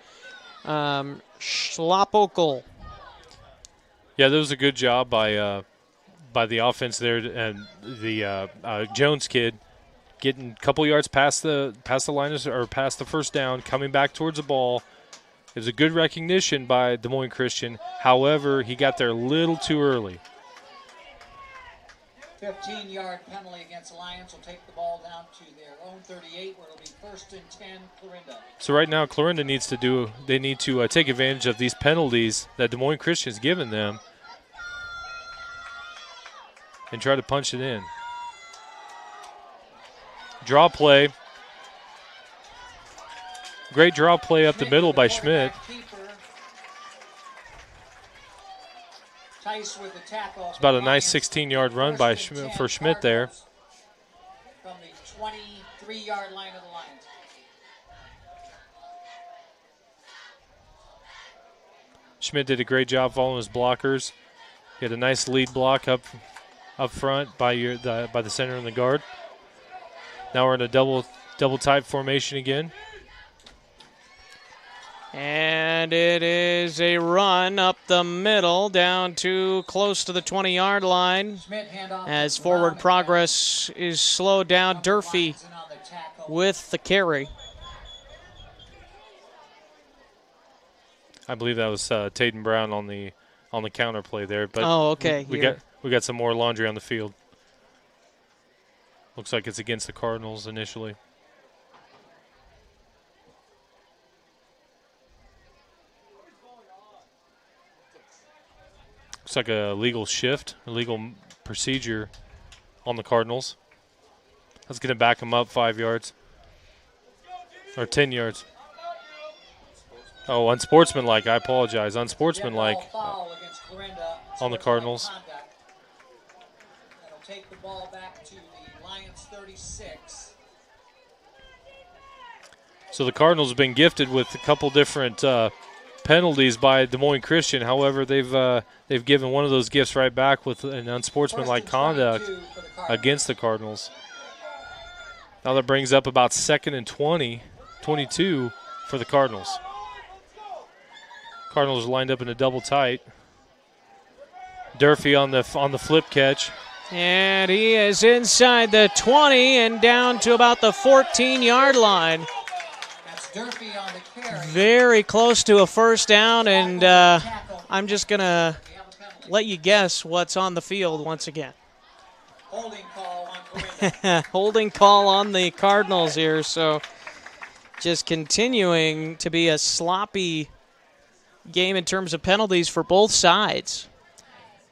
Schlappokel. Yeah, that was a good job by the offense there, and the Jones kid getting a couple yards past the line or past the first down, coming back towards the ball. It was a good recognition by Des Moines Christian. However, he got there a little too early. 15-yard penalty against Alliance will take the ball down to their own 38, where it'll be 1st and 10, Clarinda. So right now, Clarinda needs to take advantage of these penalties that Des Moines Christian's given them and try to punch it in. Draw play. Great draw play up the middle by Schmidt. It's about a nice 16-yard run by for Schmidt there. From the 23-yard line of the Lions. Schmidt did a great job following his blockers. You had a nice lead block up front by the center and the guard. Now we're in a double tight formation again. And it is a run up the middle down to close to the 20-yard line as forward progress is slowed down. Durfee with the carry. I believe that was Taden Brown on the counter play there. But okay. We got some more laundry on the field. Looks like it's against the Cardinals initially. Looks like a legal shift, a legal procedure on the Cardinals. That's going to back them up 5 yards. Or 10 yards. Oh, unsportsmanlike. I apologize. Unsportsmanlike on the Cardinals. That'll take the ball back to the Lions 36. So the Cardinals have been gifted with a couple different penalties by Des Moines Christian. However, they've given one of those gifts right back with an unsportsmanlike conduct against the Cardinals. Now that brings up about 2nd and 22 for the Cardinals. Cardinals are lined up in a double tight. Durfee on the flip catch. And he is inside the 20 and down to about the 14-yard line. That's Durfee on the carry. Very close to a first down, and I'm just going to let you guess what's on the field once again. Holding call on Clarinda. Holding call on the Cardinals here, so just continuing to be a sloppy game in terms of penalties for both sides.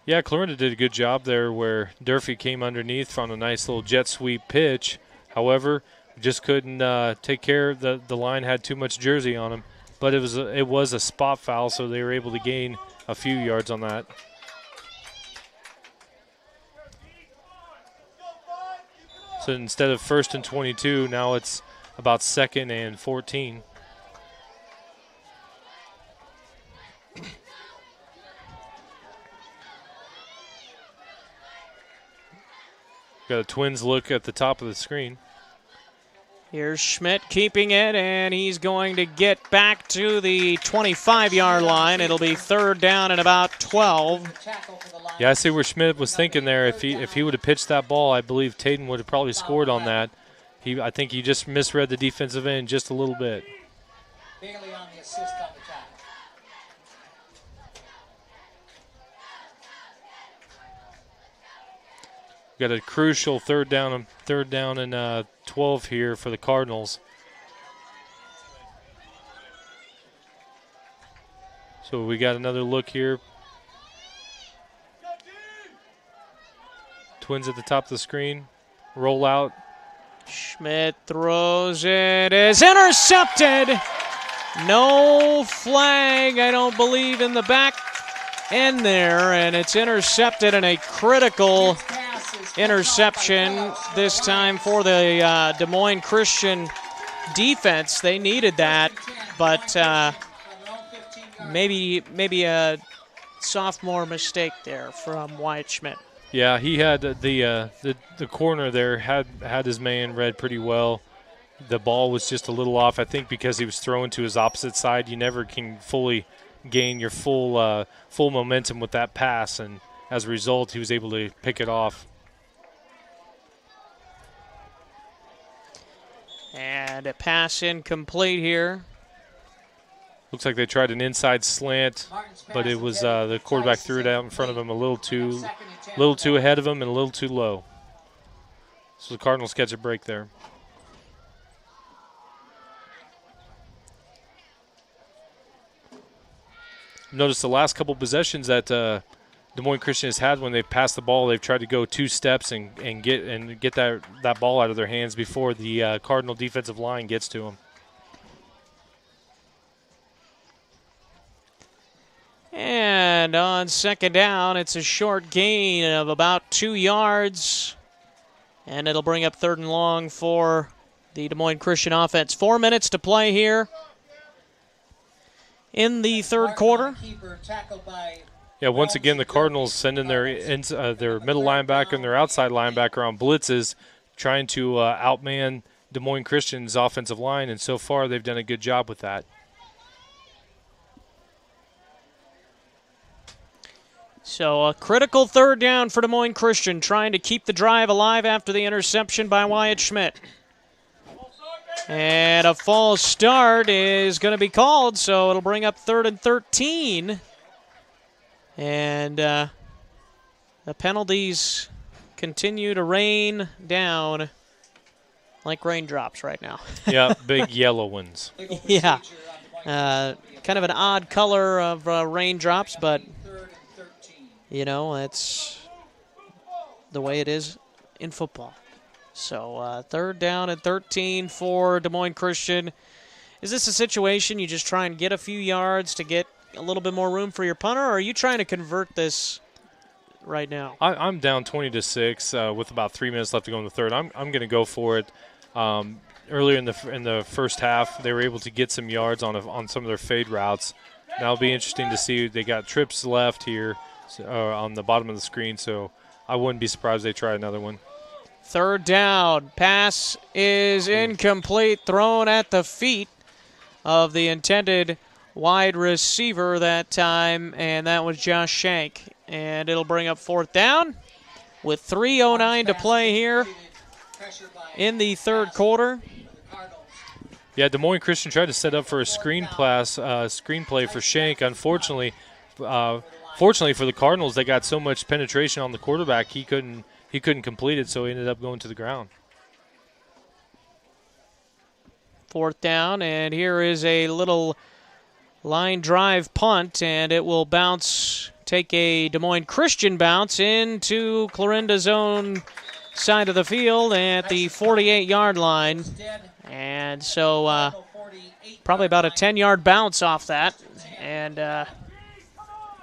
Yeah, Clarinda did a good job there where Durfee came underneath from a nice little jet sweep pitch. However, just couldn't take care of the line, had too much jersey on him. But it was a spot foul, so they were able to gain a few yards on that. So instead of 1st and 22, now it's about 2nd and 14. Got a Twins look at the top of the screen. Here's Schmidt keeping it, and he's going to get back to the 25-yard line. It'll be 3rd down and about 12. Yeah, I see where Schmidt was thinking there. If he would have pitched that ball, I believe Taden would have probably scored on that. I think he just misread the defensive end just a little bit. Bailey on the assist on the tackle. Got a crucial third down and 12 here for the Cardinals. So we got another look here. Twins at the top of the screen. Roll out. Schmidt throws it. Is intercepted. No flag, I don't believe, in the back end there, and it's intercepted in a critical interception this time for the Des Moines Christian defense. They needed that, but maybe a sophomore mistake there from Wyatt Schmidt. Yeah, he had the corner there had his man read pretty well. The ball was just a little off, I think, because he was throwing to his opposite side. You never can fully gain your full momentum with that pass, and as a result, he was able to pick it off. And a pass incomplete here. Looks like they tried an inside slant, but it was the quarterback threw it out in front of him a little too ahead of him and a little too low. So the Cardinals catch a break there. Notice the last couple possessions that Des Moines Christian has had when they've passed the ball, they've tried to go 2 steps and get that ball out of their hands before the Cardinal defensive line gets to them. And on 2nd down, it's a short gain of about 2 yards. And it'll bring up 3rd and long for the Des Moines Christian offense. 4 minutes to play here in the 3rd quarter. Yeah, once again, the Cardinals sending their middle linebacker and their outside linebacker on blitzes, trying to outman Des Moines Christian's offensive line, and so far they've done a good job with that. So a critical third down for Des Moines Christian, trying to keep the drive alive after the interception by Wyatt Schmidt. And a false start is going to be called, so it'll bring up 3rd and 13. And the penalties continue to rain down like raindrops right now. Yeah, big yellow ones. Yeah. Kind of an odd color of raindrops, but, you know, that's the way it is in football. So 3rd down and 13 for Des Moines Christian. Is this a situation you just try and get a few yards to get a little bit more room for your punter, or are you trying to convert this right now? I'm down 20-6 with about 3 minutes left to go in the third. I'm going to go for it. Earlier in the first half, they were able to get some yards on some of their fade routes. Now it'll be interesting to see. They got trips left here on the bottom of the screen, so I wouldn't be surprised they try another one. 3rd down. Pass is incomplete, thrown at the feet of the intended wide receiver that time, and that was Josh Shank. And it'll bring up 4th down with 3:09 to play here in the third quarter. Yeah, Des Moines Christian tried to set up for a screenplay for Shank. Unfortunately, fortunately for the Cardinals, they got so much penetration on the quarterback he couldn't complete it, so he ended up going to the ground. 4th down, and here is a little line drive punt, and it will take a Des Moines Christian bounce into Clarinda's own side of the field at the 48-yard line. And so probably about a 10-yard bounce off that. And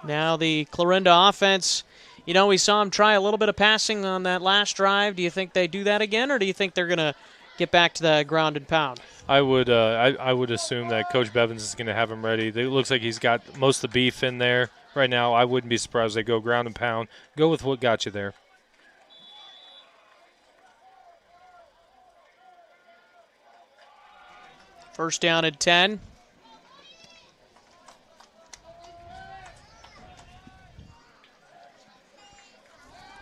now the Clarinda offense, you know, we saw them try a little bit of passing on that last drive. Do you think they do that again, or do you think they're going to get back to the ground and pound? I would assume that Coach Bevins is going to have him ready. It looks like he's got most of the beef in there right now. I wouldn't be surprised if they go ground and pound. Go with what got you there. First down at 10.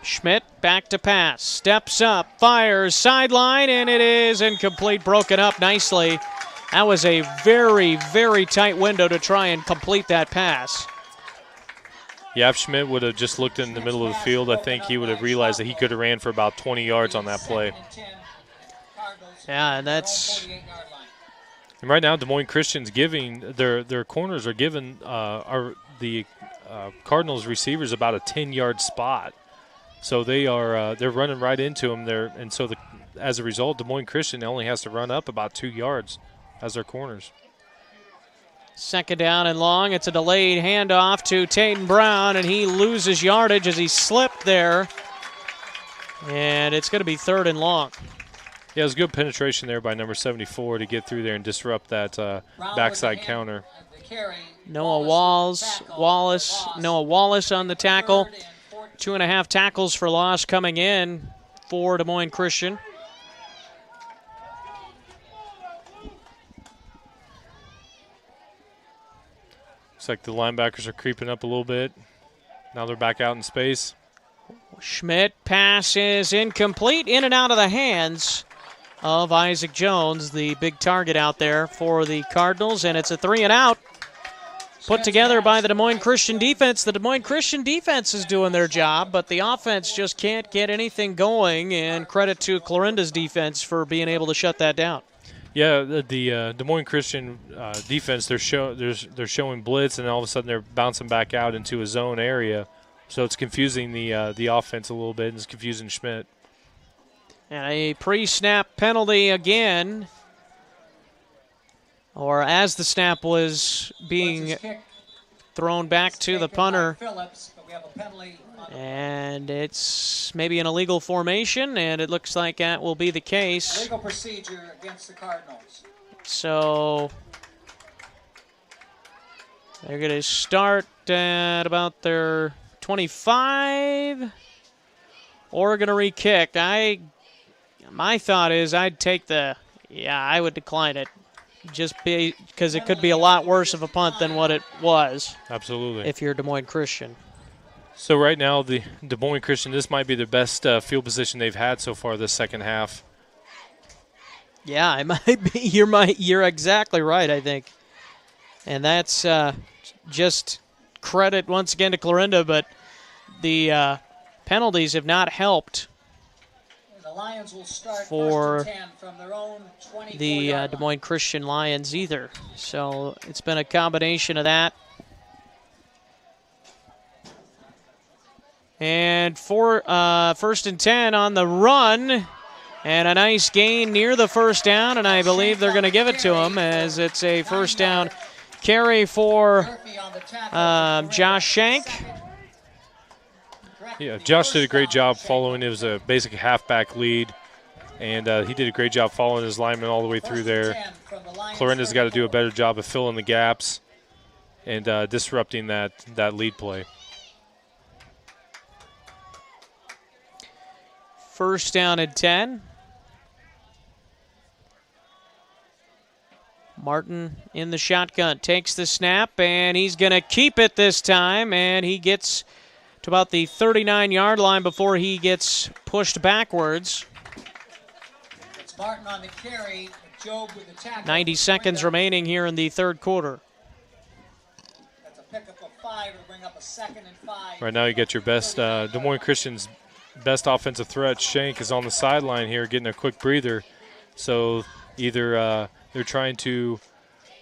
Schmidt back to pass, steps up, fires, sideline, and it is incomplete, broken up nicely. That was a very, very tight window to try and complete that pass. Yeah, if Schmidt would have just looked in the middle of the field, I think he would have realized that he could have ran for about 20 yards on that play. Yeah, and that's... And right now, Des Moines Christian's giving their corners are giving the Cardinals receivers about a 10-yard spot. So they're running right into them there, and so as a result, Des Moines Christian only has to run up about 2 yards as their corners. 2nd down and long. It's a delayed handoff to Tatum Brown, and he loses yardage as he slipped there. And it's going to be 3rd and long. Yeah, it was good penetration there by number 74 to get through there and disrupt that backside counter. Noah Wallace on the tackle. 2.5 tackles for loss coming in for Des Moines Christian. Looks like the linebackers are creeping up a little bit. Now they're back out in space. Schmidt, pass is incomplete, in and out of the hands of Isaac Jones, the big target out there for the Cardinals, and it's a 3-and-out. Put together by the Des Moines Christian defense. The Des Moines Christian defense is doing their job, but the offense just can't get anything going, and credit to Clarinda's defense for being able to shut that down. Yeah, the Des Moines Christian defense, they're showing blitz, and all of a sudden they're bouncing back out into a zone area. So it's confusing the offense a little bit, and it's confusing Schmidt. And a pre-snap penalty again, or as the snap was being thrown back to the punter. And it's maybe an illegal formation, and it looks like that will be the case. Legal procedure against the Cardinals. So They're going to start at about their 25. Oregon to re-kick. My thought is I would decline it. Just because it could be a lot worse of a punt than what it was. Absolutely. If you're Des Moines Christian. So right now, the Des Moines Christian, this might be the best field position they've had so far this second half. Yeah, it might be. You're exactly right, I think. And that's just credit once again to Clarinda, but the penalties have not helped The Lions will start for first and 10 from their own 24-yard the line. Des Moines Christian Lions either. So it's been a combination of that. And for first and 10 on the run, and a nice gain near the first down, and I believe they're going to give it to him as it's a first down carry for Josh Shank. Yeah, Josh did a great job following. It was a basic halfback lead, and he did a great job following his lineman all the way through there. Clarinda's got to do a better job of filling the gaps and disrupting that lead play. First down and 10. Martin in the shotgun, takes the snap, and he's going to keep it this time, and he gets to about the 39-yard line before he gets pushed backwards. It's Martin on the carry, Job with the tackle. 90 seconds remaining here in the third quarter. That's a pickup of 5 to bring up a 2nd and 5. Right now you get your best, Des Moines Christian's best offensive threat. Shank is on the sideline here getting a quick breather. So either they're trying to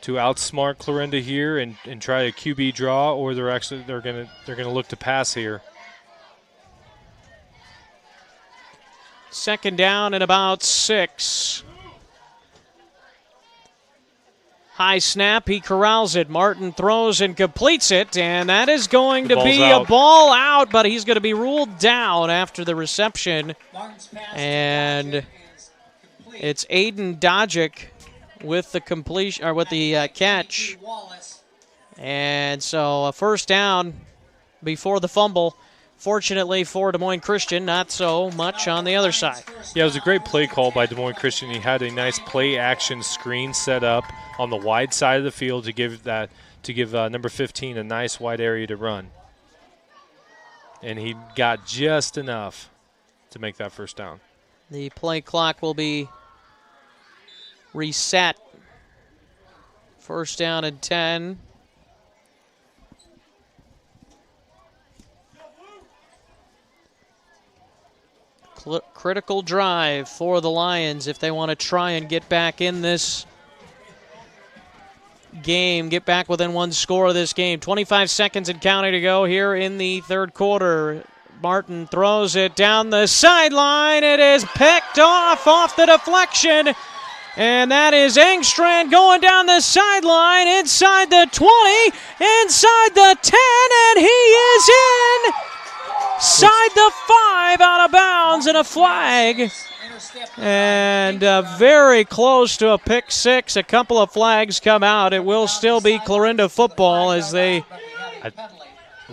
outsmart Clarinda here and try a QB draw, or they're gonna look to pass here. Second down and about 6. High snap, he corrals it. Martin throws and completes it, and that is going to be a ball out, but he's going to be ruled down after the reception. And it's Aiden Dojic with the completion or with the catch. And so a first down before the fumble. Fortunately for Des Moines Christian, not so much on the other side. Yeah, it was a great play call by Des Moines Christian. He had a nice play action screen set up on the wide side of the field to give number 15 a nice wide area to run. And he got just enough to make that first down. The play clock will be reset. First down and 10. Critical drive for the Lions if they want to try and get back in this game, get back within one score of this game. 25 seconds and counting to go here in the third quarter. Martin throws it down the sideline. It is picked off the deflection. And that is Engstrand going down the sideline inside the 20, inside the 10, and he is in. Side the 5 out of bounds and a flag. And very close to a pick six. A couple of flags come out. It will still be Clarinda football as they...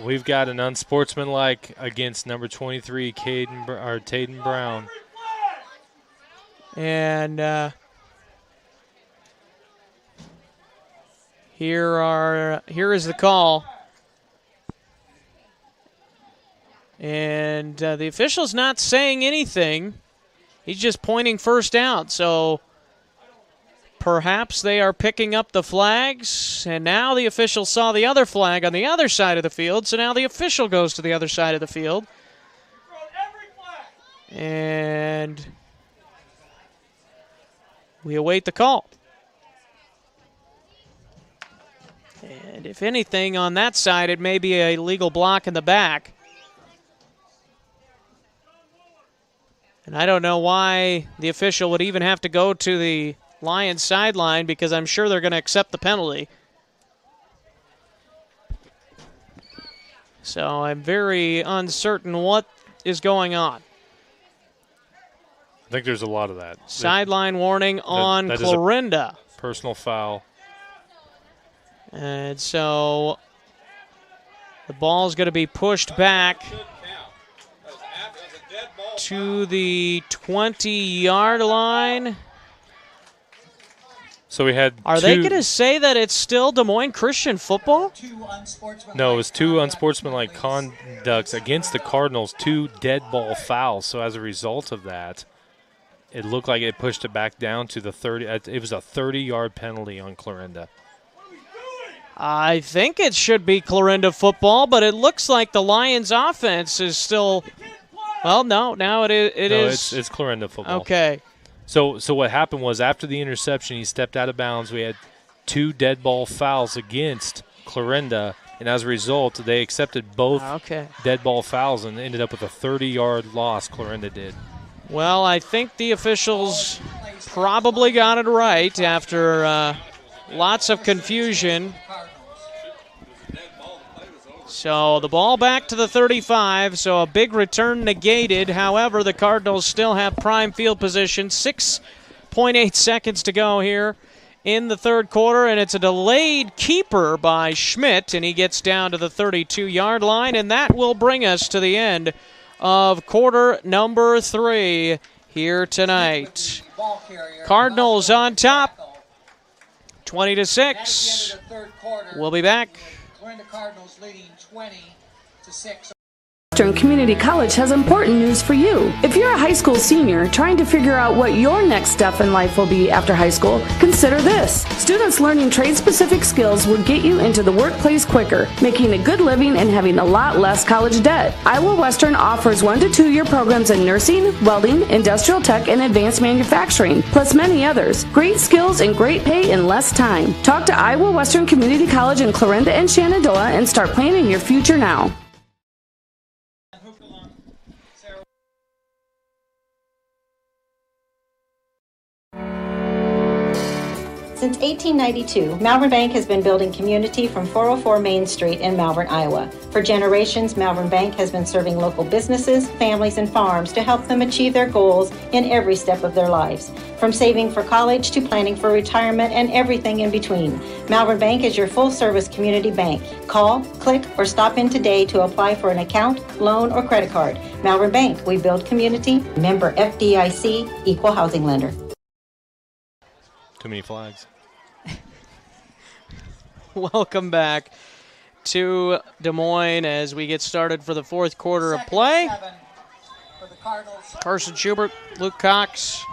We've got an unsportsmanlike against number 23, Taden Brown. And here is the call. And the official's not saying anything. He's just pointing first down. So perhaps they are picking up the flags. And now the official saw the other flag on the other side of the field. So now the official goes to the other side of the field. And we await the call. And if anything on that side, it may be a legal block in the back. And I don't know why the official would even have to go to the Lions sideline because I'm sure they're going to accept the penalty. So I'm very uncertain what is going on. I think there's a lot of that. Sideline warning on Clarinda. Personal foul. And so the ball's going to be pushed back to the 20-yard line. So we had Are they going to say that it's still Des Moines Christian football? No, it was two unsportsmanlike conducts against the Cardinals, 2 dead ball fouls. So as a result of that, it looked like it pushed it back down to the 30. It was a 30-yard penalty on Clarinda. I think it should be Clarinda football, but it looks like the Lions offense is still, well, no, now it is. It's Clarinda football. Okay. So what happened was after the interception, he stepped out of bounds. We had 2 dead ball fouls against Clarinda, and as a result, they accepted both dead ball fouls and ended up with a 30-yard loss, Clarinda did. Well, I think the officials probably got it right after lots of confusion. So the ball back to the 35, so a big return negated. However, the Cardinals still have prime field position. 6.8 seconds to go here in the third quarter, and it's a delayed keeper by Schmidt, and he gets down to the 32-yard line, and that will bring us to the end of quarter number 3 here tonight. Cardinals on top, 20-6. We'll be back. Cardinals leading 20-6. Western Community College has important news for you. If you're a high school senior trying to figure out what your next step in life will be after high school, consider this. Students learning trade-specific skills will get you into the workplace quicker, making a good living and having a lot less college debt. Iowa Western offers 1 to 2 year programs in nursing, welding, industrial tech, and advanced manufacturing, plus many others. Great skills and great pay in less time. Talk to Iowa Western Community College in Clarinda and Shenandoah and start planning your future now. Since 1892, Malvern Bank has been building community from 404 Main Street in Malvern, Iowa. For generations, Malvern Bank has been serving local businesses, families, and farms to help them achieve their goals in every step of their lives. From saving for college to planning for retirement and everything in between, Malvern Bank is your full-service community bank. Call, click, or stop in today to apply for an account, loan, or credit card. Malvern Bank, we build community. Member FDIC, Equal Housing Lender. Too many flags. Welcome back to Des Moines as we get started for the fourth quarter of play. Carson Schubert, Luke Cox.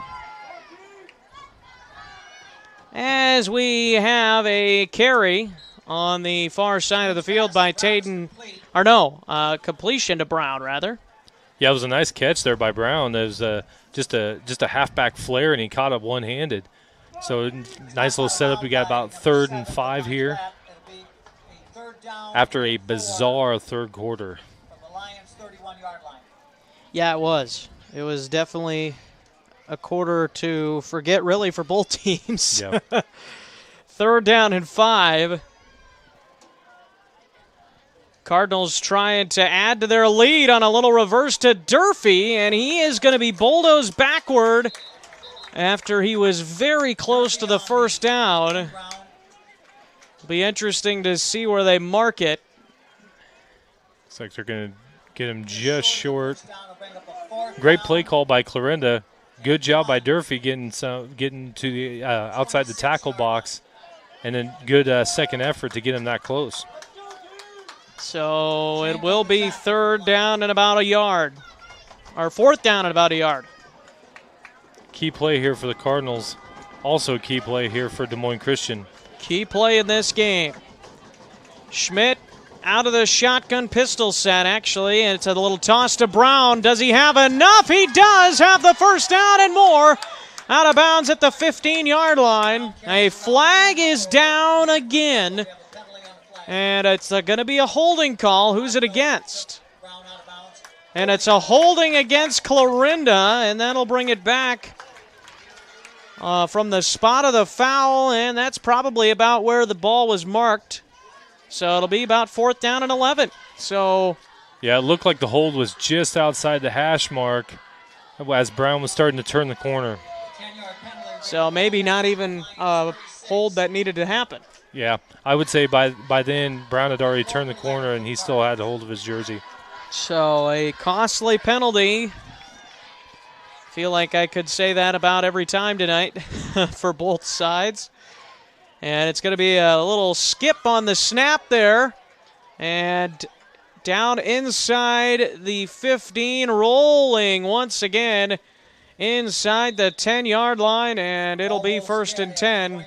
As we have a carry on the far side of the field by Taden, or no, completion to Brown, rather. Yeah, it was a nice catch there by Brown. It was just a halfback flare, and he caught it one-handed. So nice little setup. We got about 3rd and 5 here after a bizarre third quarter. Yeah, it was. It was definitely a quarter to forget, really, for both teams. Yep. 3rd down and 5. Cardinals trying to add to their lead on a little reverse to Durfee, and he is going to be bulldozed backward after he was very close to the first down. It'll be interesting to see where they mark it. Looks like they're going to get him just short. Great play call by Clarinda. Good job by Durfee getting to the outside the tackle box, and then good second effort to get him that close. So it will be 3rd down and about a yard, or 4th down and about a yard. Key play here for the Cardinals. Also key play here for Des Moines Christian. Key play in this game. Schmidt out of the shotgun pistol set, actually, and it's a little toss to Brown. Does he have enough? He does have the first down and more. Out of bounds at the 15-yard line. A flag is down again, and it's going to be a holding call. Who's it against? And it's a holding against Clarinda, and that'll bring it back from the spot of the foul, and that's probably about where the ball was marked. So it'll be about 4th down and 11. So yeah, it looked like the hold was just outside the hash mark as Brown was starting to turn the corner. So maybe not even hold that needed to happen. Yeah, I would say by then Brown had already turned the corner and he still had hold of his jersey. So a costly penalty. Feel like I could say that about every time tonight for both sides. And it's going to be a little skip on the snap there. And down inside the 15, rolling once again inside the 10-yard line, and it'll be 1st and 10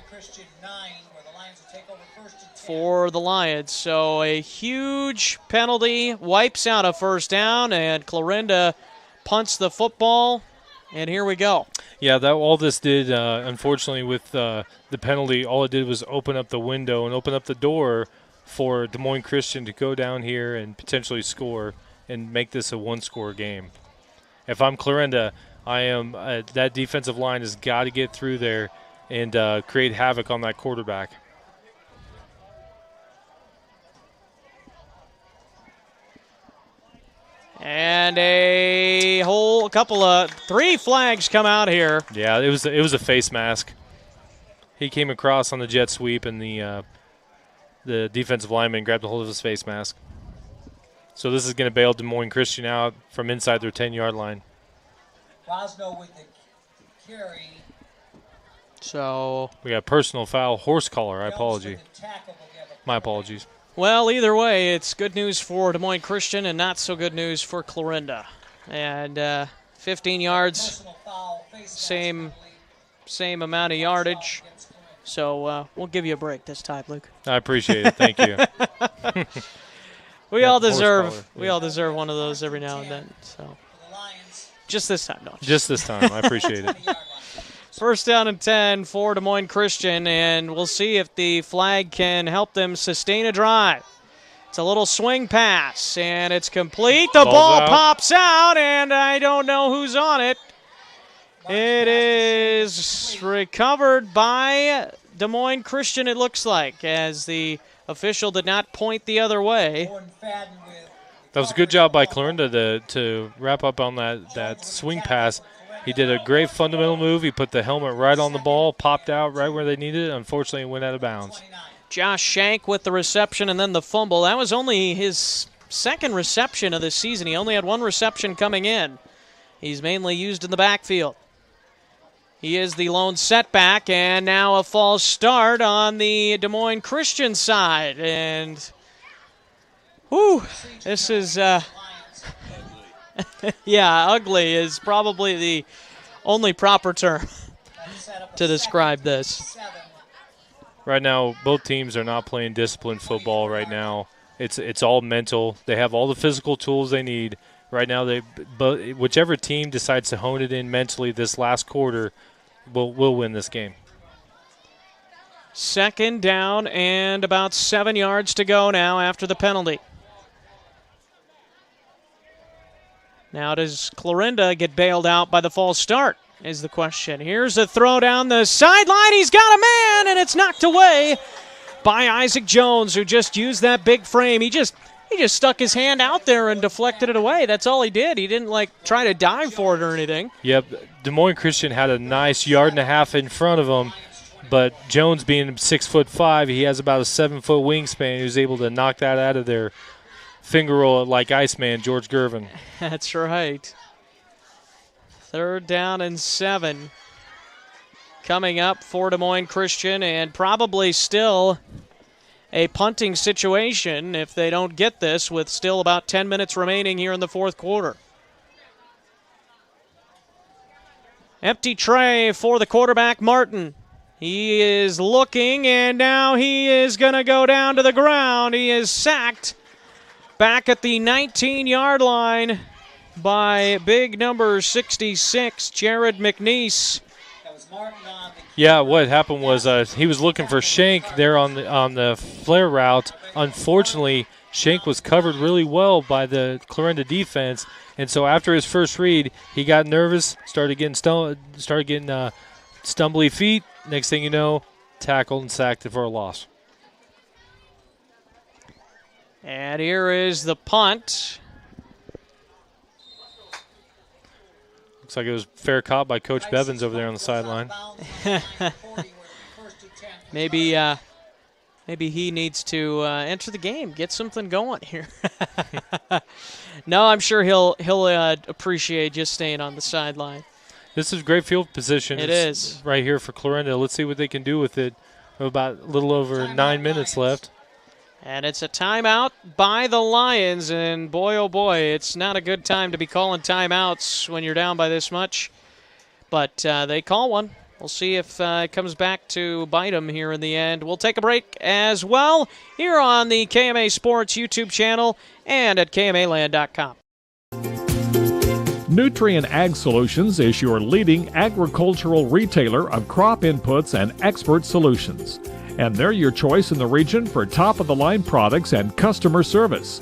for the Lions. So a huge penalty wipes out a first down, and Clarinda punts the football, and here we go. Yeah, that all this did, unfortunately, with the penalty, all it did was open up the window and open up the door for Des Moines Christian to go down here and potentially score and make this a one-score game. If I'm Clarinda, I am that defensive line has got to get through there and create havoc on that quarterback. And a whole couple of 3 flags come out here. Yeah, it was a face mask. He came across on the jet sweep, and the defensive lineman grabbed a hold of his face mask. So this is going to bail Des Moines Christian out from inside their 10-yard line. Rosno with the carry. So we got personal foul, horse collar. My apologies. Well, either way, it's good news for Des Moines Christian and not so good news for Clarinda. And 15 yards, same amount of yardage. So we'll give you a break this time, Luke. I appreciate it. Thank you. We all deserve one of those every now and then. So just this time, no. Just this time. I appreciate it. 1st down and 10 for Des Moines Christian, and we'll see if the flag can help them sustain a drive. It's a little swing pass, and it's complete. The ball pops out, and I don't know who's on it. It is recovered by Des Moines Christian, it looks like, as the official did not point the other way. That was a good job by Clarinda to wrap up on that swing pass. He did a great fundamental move. He put the helmet right on the ball, popped out right where they needed it. Unfortunately, it went out of bounds. Josh Shank with the reception and then the fumble. That was only his 2nd reception of this season. He only had 1 reception coming in. He's mainly used in the backfield. He is the lone setback, and now a false start on the Des Moines Christian side. And, whew, this is... yeah, ugly is probably the only proper term to describe this. Right now, both teams are not playing disciplined football right now. It's all mental. They have all the physical tools they need. Right now, but whichever team decides to hone it in mentally this last quarter will win this game. 2nd down and about 7 yards to go now after the penalty. Now does Clarinda get bailed out by the false start is the question. Here's a throw down the sideline. He's got a man, and it's knocked away by Isaac Jones, who just used that big frame. He just stuck his hand out there and deflected it away. That's all he did. He didn't, try to dive for it or anything. Yep, Des Moines Christian had a nice 1.5 yards in front of him, but Jones being 6'5", he has about a 7-foot wingspan. He was able to knock that out of there. Finger roll it like Iceman George Gervin. That's right. 3rd down and 7 coming up for Des Moines Christian, and probably still a punting situation if they don't get this with still about 10 minutes remaining here in the 4th quarter. Empty tray for the quarterback, Martin. He is looking, and now he is going to go down to the ground. He is sacked back at the 19-yard line by big number 66, Jared McNeese. Yeah, what happened was he was looking for Shank there on the flare route. Unfortunately, Shank was covered really well by the Clarinda defense, and so after his first read, he got nervous, started getting stumbly feet. Next thing you know, tackled and sacked for a loss. And here is the punt. Looks like it was fair caught by Coach Bevins over there on the sideline. maybe he needs to enter the game, get something going here. No, I'm sure he'll appreciate just staying on the sideline. This is great field position. It is. Right here for Clarinda. Let's see what they can do with it. About a little over 9 minutes left. And it's a timeout by the Lions, and boy, oh boy, it's not a good time to be calling timeouts when you're down by this much. But they call one. We'll see if it comes back to bite them here in the end. We'll take a break as well here on the KMA Sports YouTube channel and at KMAland.com. Nutrien Ag Solutions is your leading agricultural retailer of crop inputs and expert solutions. And they're your choice in the region for top-of-the-line products and customer service.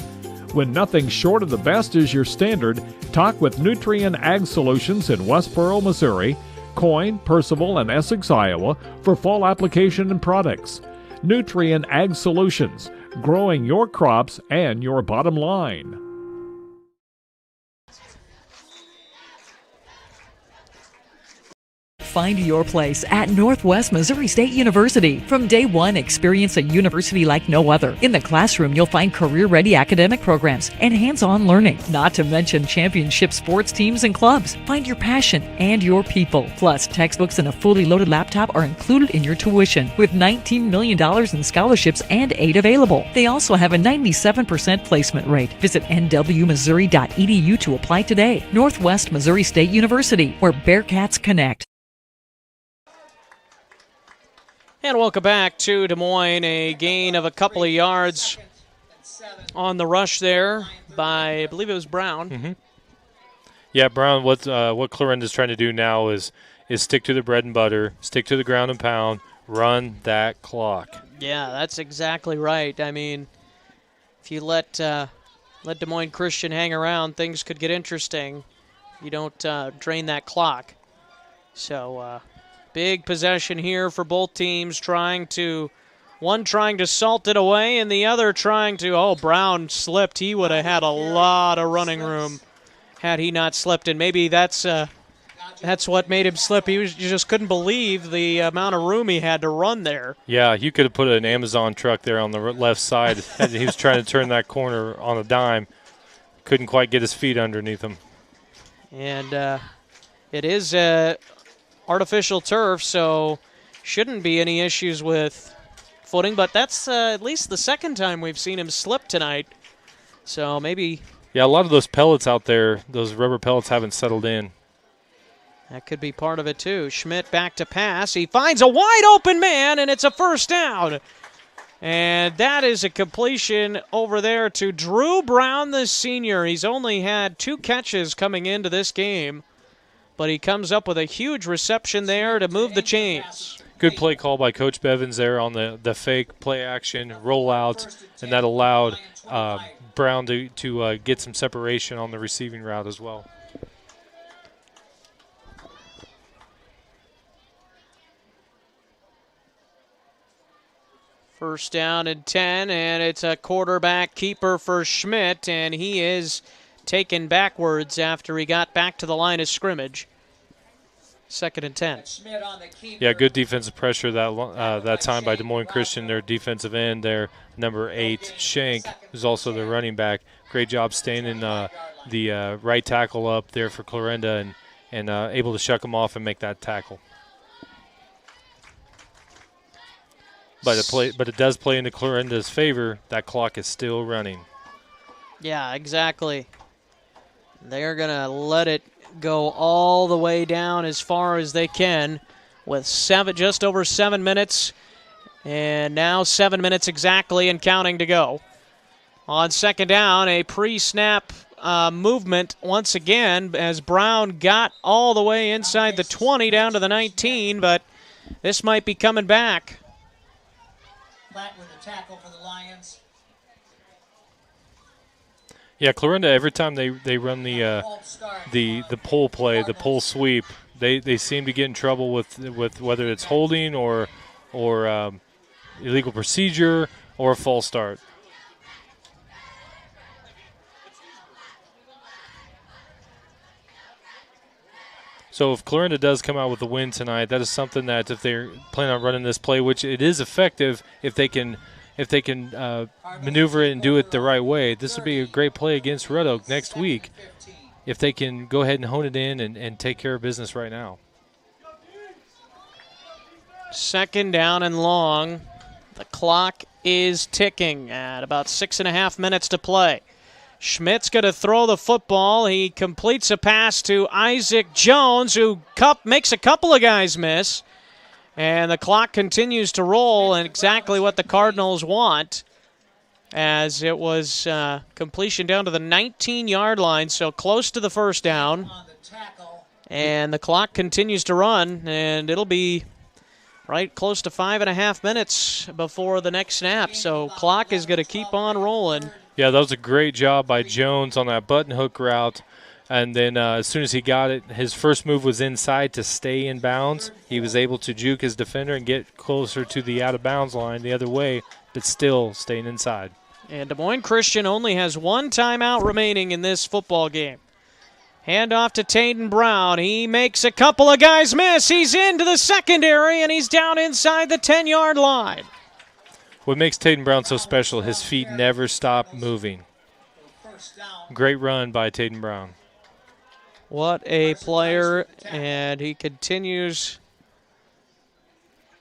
When nothing short of the best is your standard, talk with Nutrien Ag Solutions in Westboro, Missouri, Coyne, Percival, and Essex, Iowa for fall application and products. Nutrien Ag Solutions, growing your crops and your bottom line. Find your place at Northwest Missouri State University. From day one, experience a university like no other. In the classroom, you'll find career-ready academic programs and hands-on learning, not to mention championship sports teams and clubs. Find your passion and your people. Plus, textbooks and a fully loaded laptop are included in your tuition, with $19 million in scholarships and aid available. They also have a 97% placement rate. Visit nwmissouri.edu to apply today. Northwest Missouri State University, where Bearcats connect. And welcome back to Des Moines. A gain of a couple of yards on the rush there by, I believe it was Brown. Mm-hmm. Yeah, Brown, what Clarinda's trying to do now is stick to the bread and butter, stick to the ground and pound, run that clock. Yeah, that's exactly right. I mean, if you let Des Moines Christian hang around, things could get interesting. You don't drain that clock. So, big possession here for both teams, one trying to salt it away and the other trying to, Brown slipped. He would have had a lot of running room had he not slipped, and maybe that's what made him slip. You just couldn't believe the amount of room he had to run there. Yeah, you could have put an Amazon truck there on the left side. He was trying to turn that corner on a dime. Couldn't quite get his feet underneath him. And it is artificial turf, so shouldn't be any issues with footing, but that's at least the second time we've seen him slip tonight. So maybe... Yeah, a lot of those pellets out there, those rubber pellets haven't settled in. That could be part of it too. Schmidt back to pass. He finds a wide open man, and it's a first down. And that is a completion over there to Drew Brown, the senior. He's only had 2 catches coming into this game, but he comes up with a huge reception there to move the chains. Good play call by Coach Bevins there on the fake play action rollout, and that allowed Brown to get some separation on the receiving route as well. First down and 10, and it's a quarterback keeper for Schmidt, and he is taken backwards after he got back to the line of scrimmage. 2nd and 10. Yeah, good defensive pressure that time by Des Moines Christian. Their defensive end, their number 8, Shank, who's also their running back. Great job standing the right tackle up there for Clarinda and able to shuck him off and make that tackle. But it does play into Clarinda's favor. That clock is still running. Yeah, exactly. They're going to let it go all the way down as far as they can with just over 7 minutes. And now 7 minutes exactly and counting to go. On 2nd down, a pre-snap movement once again as Brown got all the way inside the 20 down to the 19, but this might be coming back. Flat with a tackle for the Lions. Yeah, Clarinda, every time they run the pull play, the pull sweep, they seem to get in trouble with whether it's holding or illegal procedure or a false start. So if Clarinda does come out with a win tonight, that is something that if they're planning on running this play, which it is effective if they can maneuver it and do it the right way, this would be a great play against Red Oak next week if they can go ahead and hone it in and take care of business right now. 2nd down and long. The clock is ticking at about 6.5 minutes to play. Schmidt's going to throw the football. He completes a pass to Isaac Jones, who makes a couple of guys miss. And the clock continues to roll, and exactly what the Cardinals want, as it was completion down to the 19-yard line, so close to the first down. And the clock continues to run, and it'll be right close to 5.5 minutes before the next snap. So clock is going to keep on rolling. Yeah, that was a great job by Jones on that button hook route. And then as soon as he got it, his first move was inside to stay in bounds. He was able to juke his defender and get closer to the out-of-bounds line the other way, but still staying inside. And Des Moines Christian only has 1 timeout remaining in this football game. Handoff to Taden Brown. He makes a couple of guys miss. He's into the secondary, and he's down inside the 10-yard line. What makes Taden Brown so special, his feet never stop moving. Great run by Taden Brown. What a player, and he continues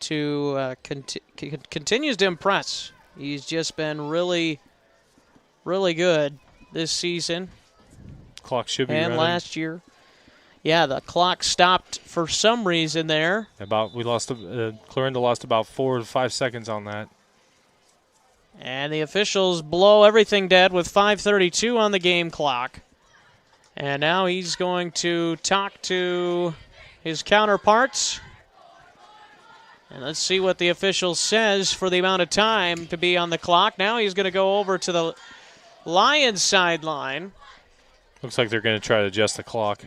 to continues to impress. He's just been really, really good this season. Clock should be and running. Last year. Yeah, the clock stopped for some reason there. Clarinda lost about 4 to 5 seconds on that. And the officials blow everything dead with 5:32 on the game clock. And now he's going to talk to his counterparts. And let's see what the official says for the amount of time to be on the clock. Now he's going to go over to the Lions sideline. Looks like they're going to try to adjust the clock.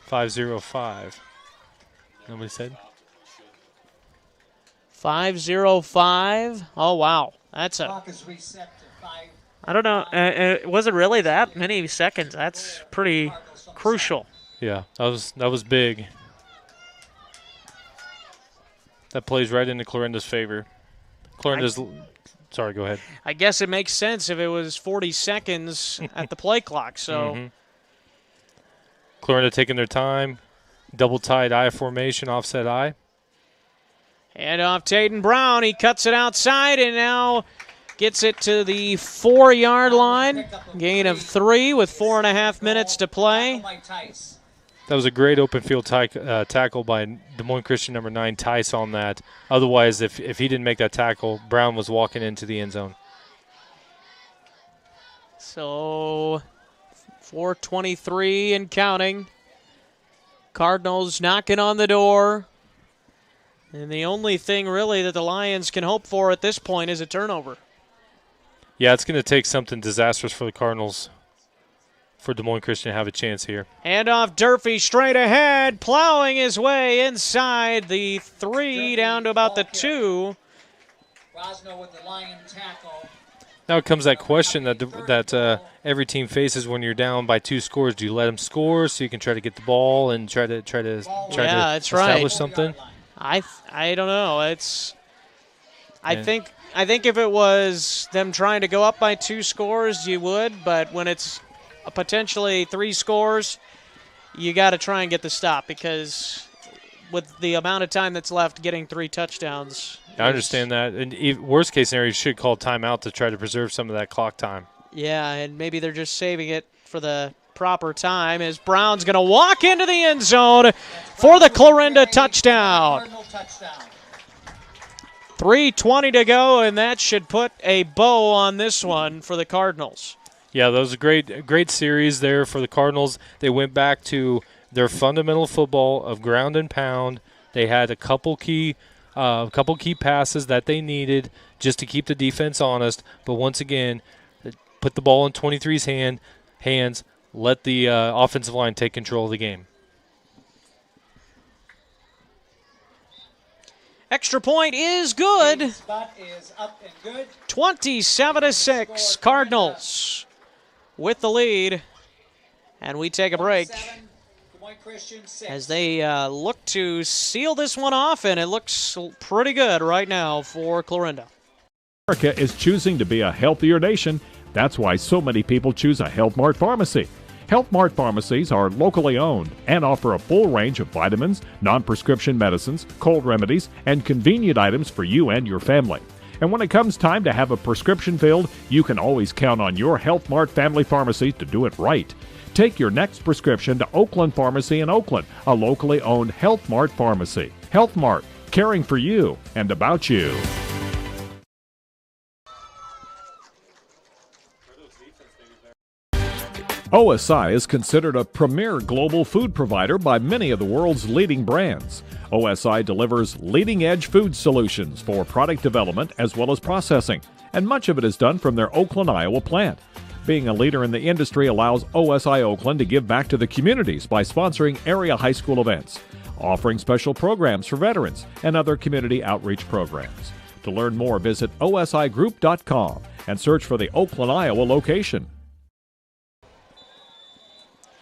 .505. Nobody said? 5:05. Oh, wow. That's a... I don't know. Was it really that many seconds? That's pretty crucial. Yeah, that was big. That plays right into Clarinda's favor. Sorry, go ahead. I guess it makes sense if it was 40 seconds at the play clock. So, Clarinda taking their time. Double tied I formation, offset I. And off Taden Brown. He cuts it outside and now gets it to the 4-yard line. Gain of 3 with 4.5 minutes to play. That was a great open field tackle by Des Moines Christian number 9, Tice, on that. Otherwise, if he didn't make that tackle, Brown was walking into the end zone. So 4:23 and counting. Cardinals knocking on the door. And the only thing really that the Lions can hope for at this point is a turnover. Yeah, it's going to take something disastrous for the Cardinals for Des Moines Christian to have a chance here. Handoff Durfee straight ahead, plowing his way inside the 3 down to about the 2. Rosno with the Lion tackle. Now comes that question that every team faces when you're down by 2 scores. Do you let them score so you can try to get the ball and try to establish something? I don't know. I think if it was them trying to go up by 2 scores, you would. But when it's potentially 3 scores, you got to try and get the stop because with the amount of time that's left, getting 3 touchdowns. I understand that. And worst case scenario, you should call timeout to try to preserve some of that clock time. Yeah, and maybe they're just saving it for the proper time as Brown's going to walk into the end zone for the Clarinda touchdown. 3:20 to go, and that should put a bow on this one for the Cardinals. Yeah, that was a great series there for the Cardinals. They went back to their fundamental football of ground and pound. They had a couple key passes that they needed just to keep the defense honest. But once again, put the ball in 23's hands. Let the offensive line take control of the game. Extra point is good. Spot is up and good. 27-6, Cardinals with the lead. And we take a break as they look to seal this one off, and it looks pretty good right now for Clarinda. America is choosing to be a healthier nation. That's why so many people choose a Health Mart pharmacy. Health Mart pharmacies are locally owned and offer a full range of vitamins, non-prescription medicines, cold remedies, and convenient items for you and your family. And when it comes time to have a prescription filled, you can always count on your Health Mart family pharmacy to do it right. Take your next prescription to Oakland Pharmacy in Oakland, a locally owned Health Mart pharmacy. Health Mart, caring for you and about you. OSI is considered a premier global food provider by many of the world's leading brands. OSI delivers leading-edge food solutions for product development as well as processing, and much of it is done from their Oakland, Iowa plant. Being a leader in the industry allows OSI Oakland to give back to the communities by sponsoring area high school events, offering special programs for veterans, and other community outreach programs. To learn more, visit osigroup.com and search for the Oakland, Iowa location.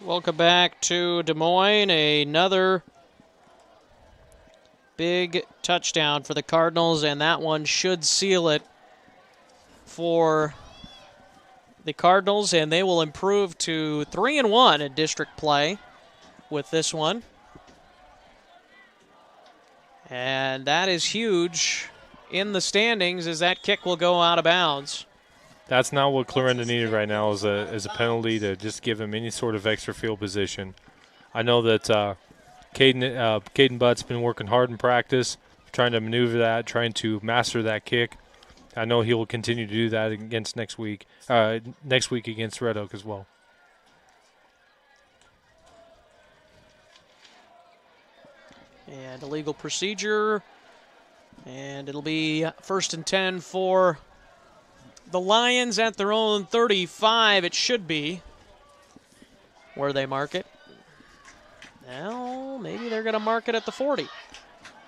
Welcome back to Des Moines. Another big touchdown for the Cardinals, and that one should seal it for the Cardinals, and they will improve to 3-1 in district play with this one. And that is huge in the standings as that kick will go out of bounds. That's not what Clarinda needed right now is a penalty to just give him any sort of extra field position. I know that Caden Butt's been working hard in practice, trying to maneuver that, trying to master that kick. I know he will continue to do that against next week against Red Oak as well. And a legal procedure, and it'll be 1st and 10 for the Lions at their own 35. It should be where they mark it. Now, maybe they're going to mark it at the 40.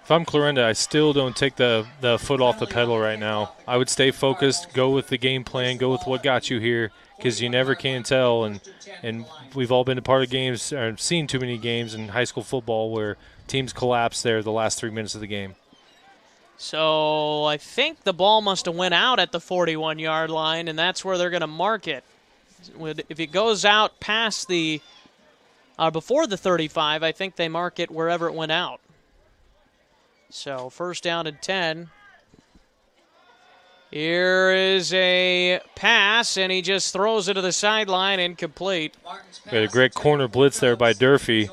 If I'm Clarinda, I still don't take the foot off the pedal right now. I would stay focused, go with the game plan, go with what got you here, because you never can tell. And we've all been a part of games, or seen too many games in high school football where teams collapse there the last 3 minutes of the game. So I think the ball must have went out at the 41-yard line, and that's where they're going to mark it. If it goes out past the before the 35, I think they mark it wherever it went out. So 1st down and 10. Here is a pass, and he just throws it to the sideline, incomplete. We had a great corner blitz there by Durfee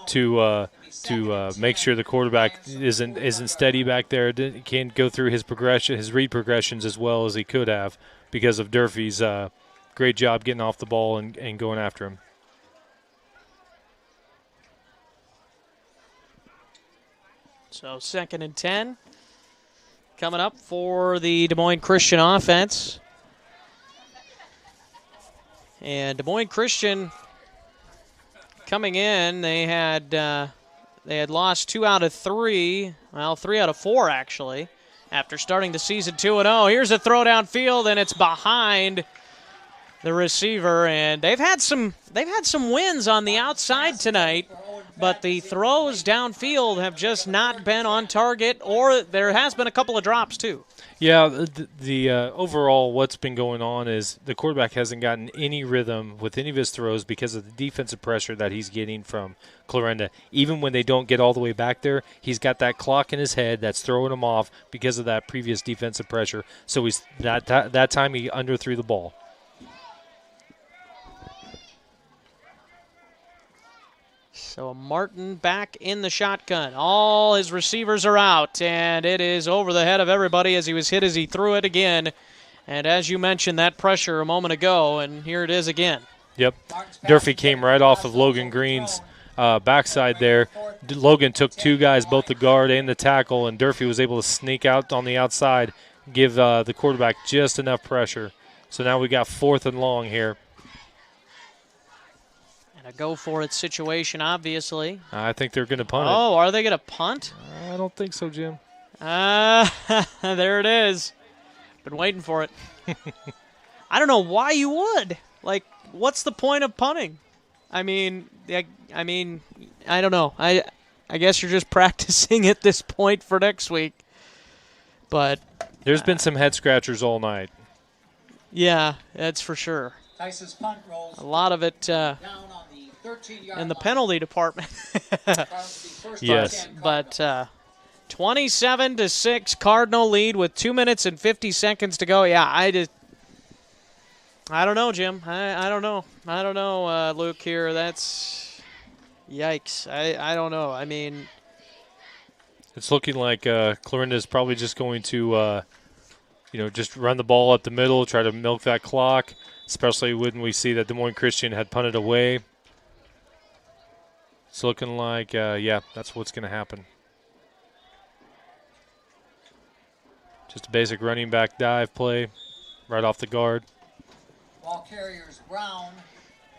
to make sure the quarterback isn't steady back there. Can't go through his read progressions as well as he could have because of Durfee's great job getting off the ball and going after him. So 2nd and 10 coming up for the Des Moines Christian offense. And Des Moines Christian coming in, they had lost 2 out of 3, well, 3 out of 4 actually, after starting the season 2-0. Here's a throw downfield, and it's behind the receiver, and they've had some wins on the outside tonight, but the throws downfield have just not been on target, or there has been a couple of drops too. Yeah, the overall what's been going on is the quarterback hasn't gotten any rhythm with any of his throws because of the defensive pressure that he's getting from Clarinda. Even when they don't get all the way back there, he's got that clock in his head that's throwing him off because of that previous defensive pressure. So he's that time he underthrew the ball. So Martin back in the shotgun. All his receivers are out, and it is over the head of everybody as he was hit as he threw it again. And as you mentioned, that pressure a moment ago, and here it is again. Yep. Durfee came right off of Logan Green's backside there. Logan took 2 guys, both the guard and the tackle, and Durfee was able to sneak out on the outside, give the quarterback just enough pressure. So now we got 4th and long here. A go-for-it situation, obviously. I think they're going to punt it. Oh, are they going to punt? I don't think so, Jim. There it is. Been waiting for it. I don't know why you would. Like, what's the point of punting? I mean, I don't know. I guess you're just practicing at this point for next week. But there's been some head scratchers all night. Yeah, that's for sure. Tice's punt rolls a lot of it down on the 13-yard in the penalty department. Yes. But 27-6 Cardinal lead with 2 minutes and 50 seconds to go. Yeah, I don't know, Jim. I don't know. I don't know, Luke, here. That's yikes. I don't know. I mean, it's looking like Clarinda is probably just going to, just run the ball up the middle, try to milk that clock, especially when we see that Des Moines Christian had punted away. It's looking like, that's what's going to happen. Just a basic running back dive play right off the guard. Ball carriers Brown.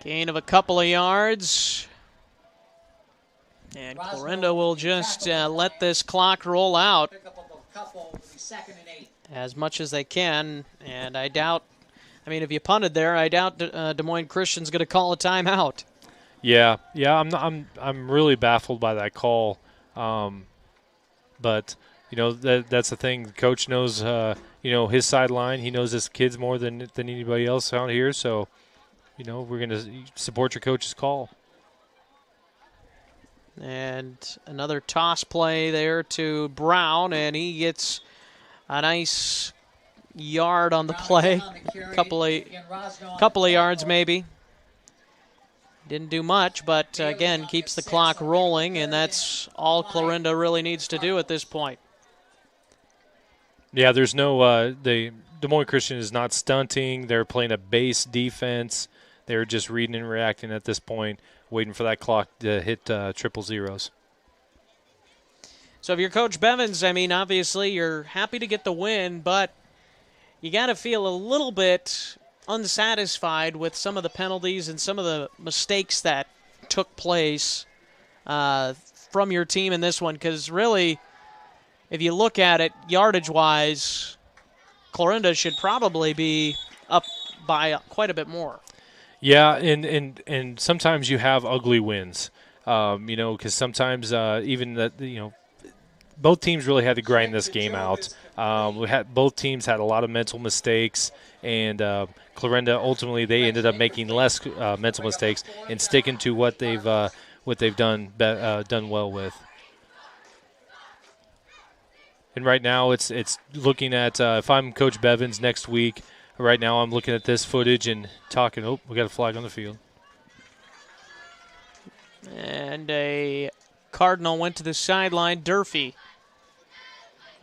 Gain of a couple of yards. And Clarinda will just let this clock roll out as much as they can. And I doubt, if you punted there, I doubt Des Moines Christian's going to call a timeout. Yeah, I'm really baffled by that call. But that's the thing. The coach knows, his sideline. He knows his kids more than anybody else out here. So, we're going to support your coach's call. And another toss play there to Brown, and he gets a nice yard on the play. Couple of yards maybe. Didn't do much, but again, keeps the clock rolling, and that's all Clarinda really needs to do at this point. Yeah, there's no Des Moines Christian is not stunting. They're playing a base defense. They're just reading and reacting at this point, waiting for that clock to hit triple zeros. So if you're Coach Bevins, obviously you're happy to get the win, but you got to feel a little bit unsatisfied with some of the penalties and some of the mistakes that took place from your team in this one, because really, if you look at it yardage-wise, Clarinda should probably be up by quite a bit more. Yeah, and sometimes you have ugly wins, because sometimes even that, both teams really had to grind this game out. Both teams had a lot of mental mistakes, and Clarinda ultimately they ended up making less mental mistakes and sticking to what they've done well with. And right now it's looking at if I'm Coach Bevins next week. Right now I'm looking at this footage and talking, we got a flag on the field. And a Cardinal went to the sideline, Durfee.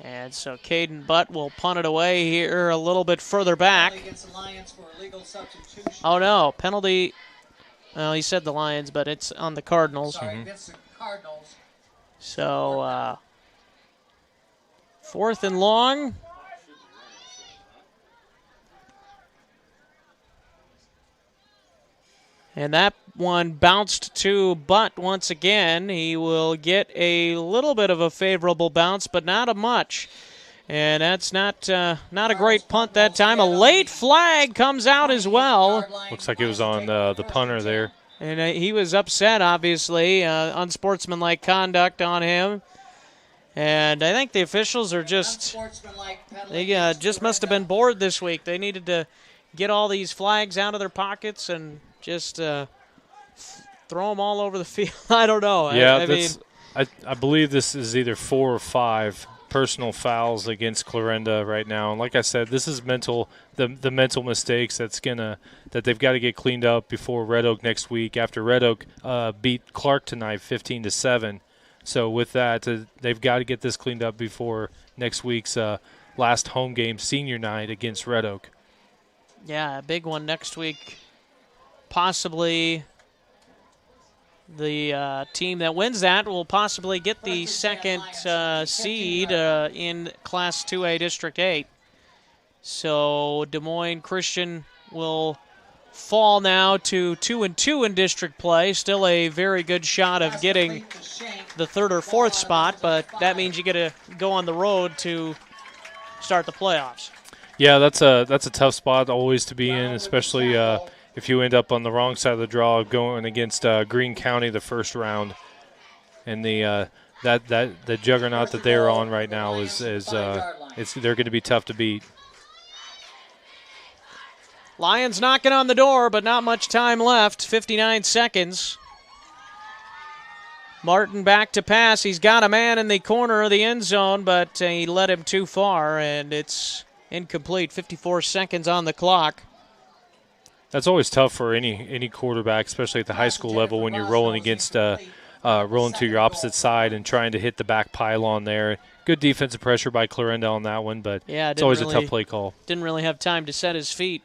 And so Caden Butt will punt it away here a little bit further back. Oh, no, penalty. Well, he said the Lions, but it's on the Cardinals. It's the Cardinals. So 4th and long. And that one bounced to Butt once again. He will get a little bit of a favorable bounce, but not a much. And that's not a great punt that time. A late flag comes out as well. Looks like it was on the punter there. And he was upset, obviously. Unsportsmanlike conduct on him. And I think the officials are just must have been bored this week. They needed to get all these flags out of their pockets and just throw them all over the field. I don't know. Yeah, I believe this is either 4 or 5 personal fouls against Clarinda right now. And like I said, this is the mental mistakes that they've got to get cleaned up before Red Oak next week. After Red Oak beat Clark tonight 15-7. So with that, they've got to get this cleaned up before next week's last home game, senior night against Red Oak. Yeah, a big one next week. Possibly the team that wins that will possibly get the second seed in Class 2A District 8. So Des Moines Christian will fall now to 2-2 in district play. Still a very good shot of getting the 3rd or 4th spot, but that means you get to go on the road to start the playoffs. Yeah, that's a tough spot always to be in, especially if you end up on the wrong side of the draw going against Greene County the first round, and the juggernaut that they're on right now they're going to be tough to beat. Lions knocking on the door, but not much time left. 59 seconds. Martin back to pass. He's got a man in the corner of the end zone, but he led him too far, and it's incomplete. 54 seconds on the clock. That's always tough for any quarterback, especially at the high school level, when you're rolling against rolling to your opposite side and trying to hit the back pylon there. Good defensive pressure by Clarinda on that one, but it's always a tough play call. Didn't really have time to set his feet.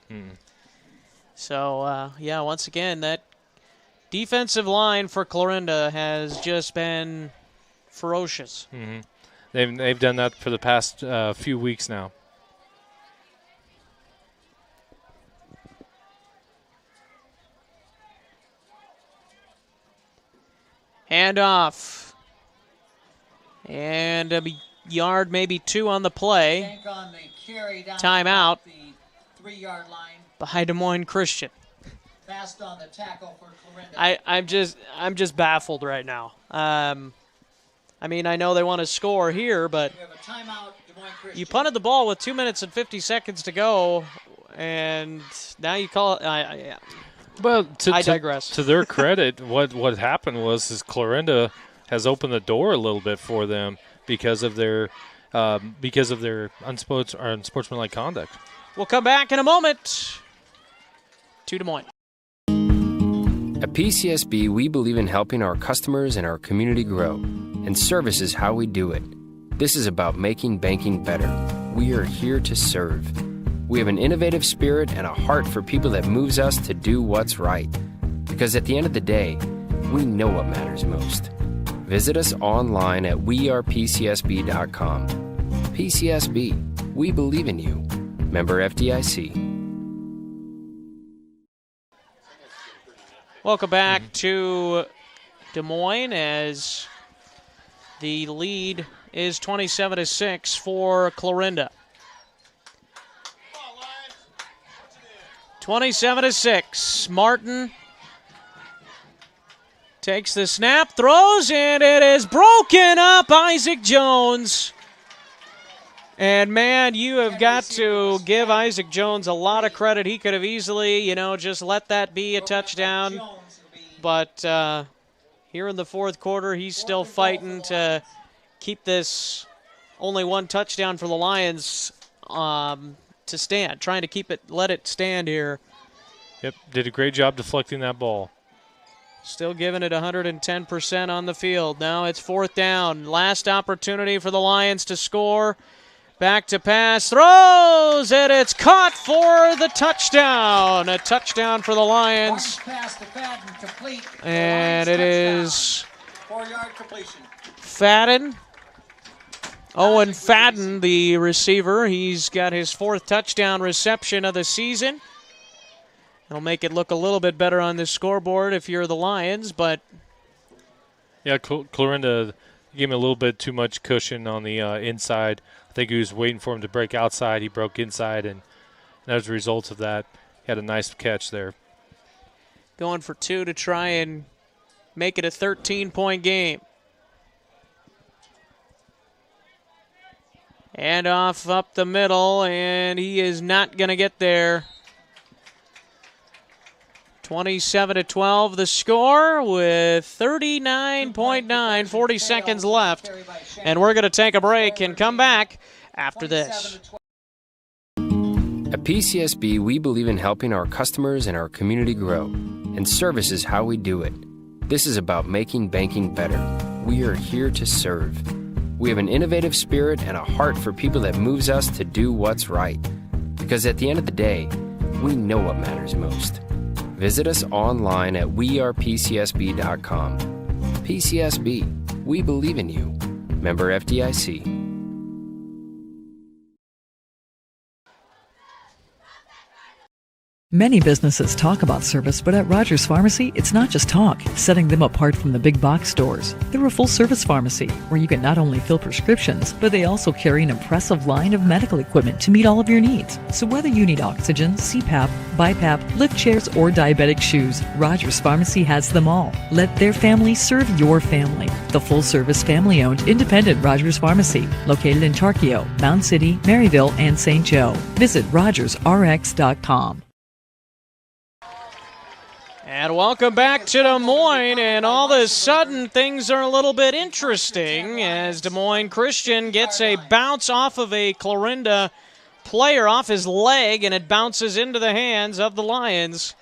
So, once again, that defensive line for Clarinda has just been ferocious. They've done that for the past few weeks now. Handoff. And a yard, maybe 2 on the play. Timeout. 3-yard line. By Des Moines Christian. Fast on the tackle for Clarinda. I'm just baffled right now. I mean, I know they want to score here, but you punted the ball with 2 minutes and 50 seconds to go, and now you call it. Well, I digress. To their credit, what happened was Clarinda has opened the door a little bit for them because of their unsportsmanlike conduct. We'll come back in a moment to Des Moines. At PCSB, we believe in helping our customers and our community grow, and service is how we do it. This is about making banking better. We are here to serve. We have an innovative spirit and a heart for people that moves us to do what's right. Because at the end of the day, we know what matters most. Visit us online at wearepcsb.com. PCSB, we believe in you. Member FDIC. Welcome back to Des Moines as the lead is 27-6 for Clarinda. 27-6. Martin takes the snap, throws, and it is broken up. Isaac Jones. And, man, you have got to give Isaac Jones a lot of credit. He could have easily, just let that be a touchdown. But here in the fourth quarter, he's still fighting to keep this only one touchdown for the Lions to stand, trying to let it stand here. Yep, did a great job deflecting that ball. Still giving it 110% on the field. Now it's fourth down. Last opportunity for the Lions to score. Back to pass, throws, and it's caught for the touchdown. A touchdown for the Lions. And it is 4-yard completion. Fadden. Owen Fadden, the receiver. He's got his 4th touchdown reception of the season. It'll make it look a little bit better on the scoreboard if you're the Lions, but... Yeah, Clarinda gave him a little bit too much cushion on the inside. I think he was waiting for him to break outside. He broke inside, and as a result of that, he had a nice catch there. Going for 2 to try and make it a 13-point game. And off up the middle, and he is not going to get there. 27-12 the score with 39.9, 40 seconds left. And we're going to take a break and come back after this. At PCSB, we believe in helping our customers and our community grow, and service is how we do it. This is about making banking better. We are here to serve. We have an innovative spirit and a heart for people that moves us to do what's right. Because at the end of the day, we know what matters most. Visit us online at wearepcsb.com. PCSB, we believe in you. Member FDIC. Many businesses talk about service, but at Rogers Pharmacy, it's not just talk, setting them apart from the big box stores. They're a full-service pharmacy where you can not only fill prescriptions, but they also carry an impressive line of medical equipment to meet all of your needs. So whether you need oxygen, CPAP, BiPAP, lift chairs, or diabetic shoes, Rogers Pharmacy has them all. Let their family serve your family. The full-service, family-owned, independent Rogers Pharmacy, located in Charkio, Mound City, Maryville, and St. Joe. Visit rogersrx.com. And welcome back to Des Moines, and all of a sudden things are a little bit interesting as Des Moines Christian gets a bounce off of a Clarinda player off his leg, and it bounces into the hands of the Lions.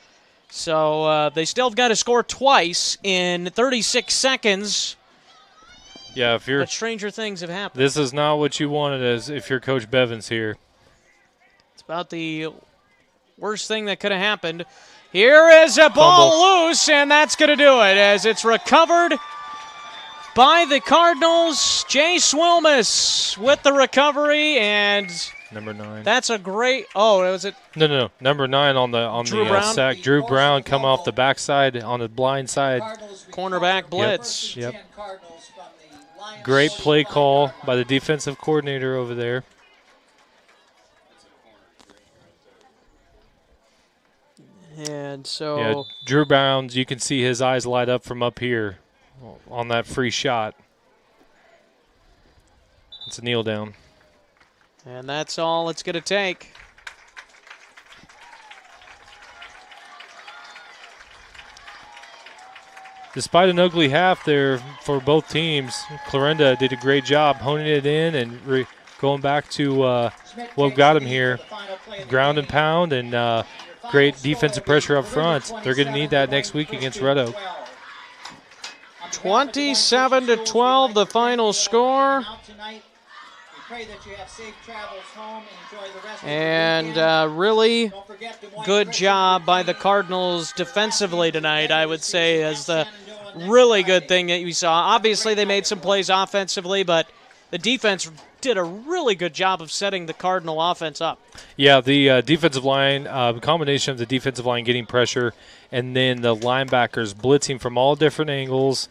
So they still have got to score twice in 36 seconds. Yeah, But stranger things have happened. This is not what you wanted as if you're Coach Bevins here. It's about the worst thing that could have happened. Here is a ball loose, and that's going to do it as it's recovered by the Cardinals. Jay Swilmus with the recovery, and number 9. That's a great. Oh, was it? No. Number 9 on the sack. Drew Brown come off the backside on the blind side. Cornerback blitz. Yep. Great play call by the defensive coordinator over there. And so yeah, Drew Brown, you can see his eyes light up from up here on that free shot. It's a kneel down. And that's all it's going to take. Despite an ugly half there for both teams, Clarinda did a great job honing it in and going back to what got him here. Ground and pound and great defensive pressure up front. They're going to need that next week against Red Oak. 27-12, the final score. And really good job by the Cardinals defensively tonight, I would say, is the really good thing that you saw. Obviously, they made some plays offensively, but the defense did a really good job of setting the Cardinal offense up. Yeah, the defensive line, the combination of the defensive line getting pressure and then the linebackers blitzing from all different angles,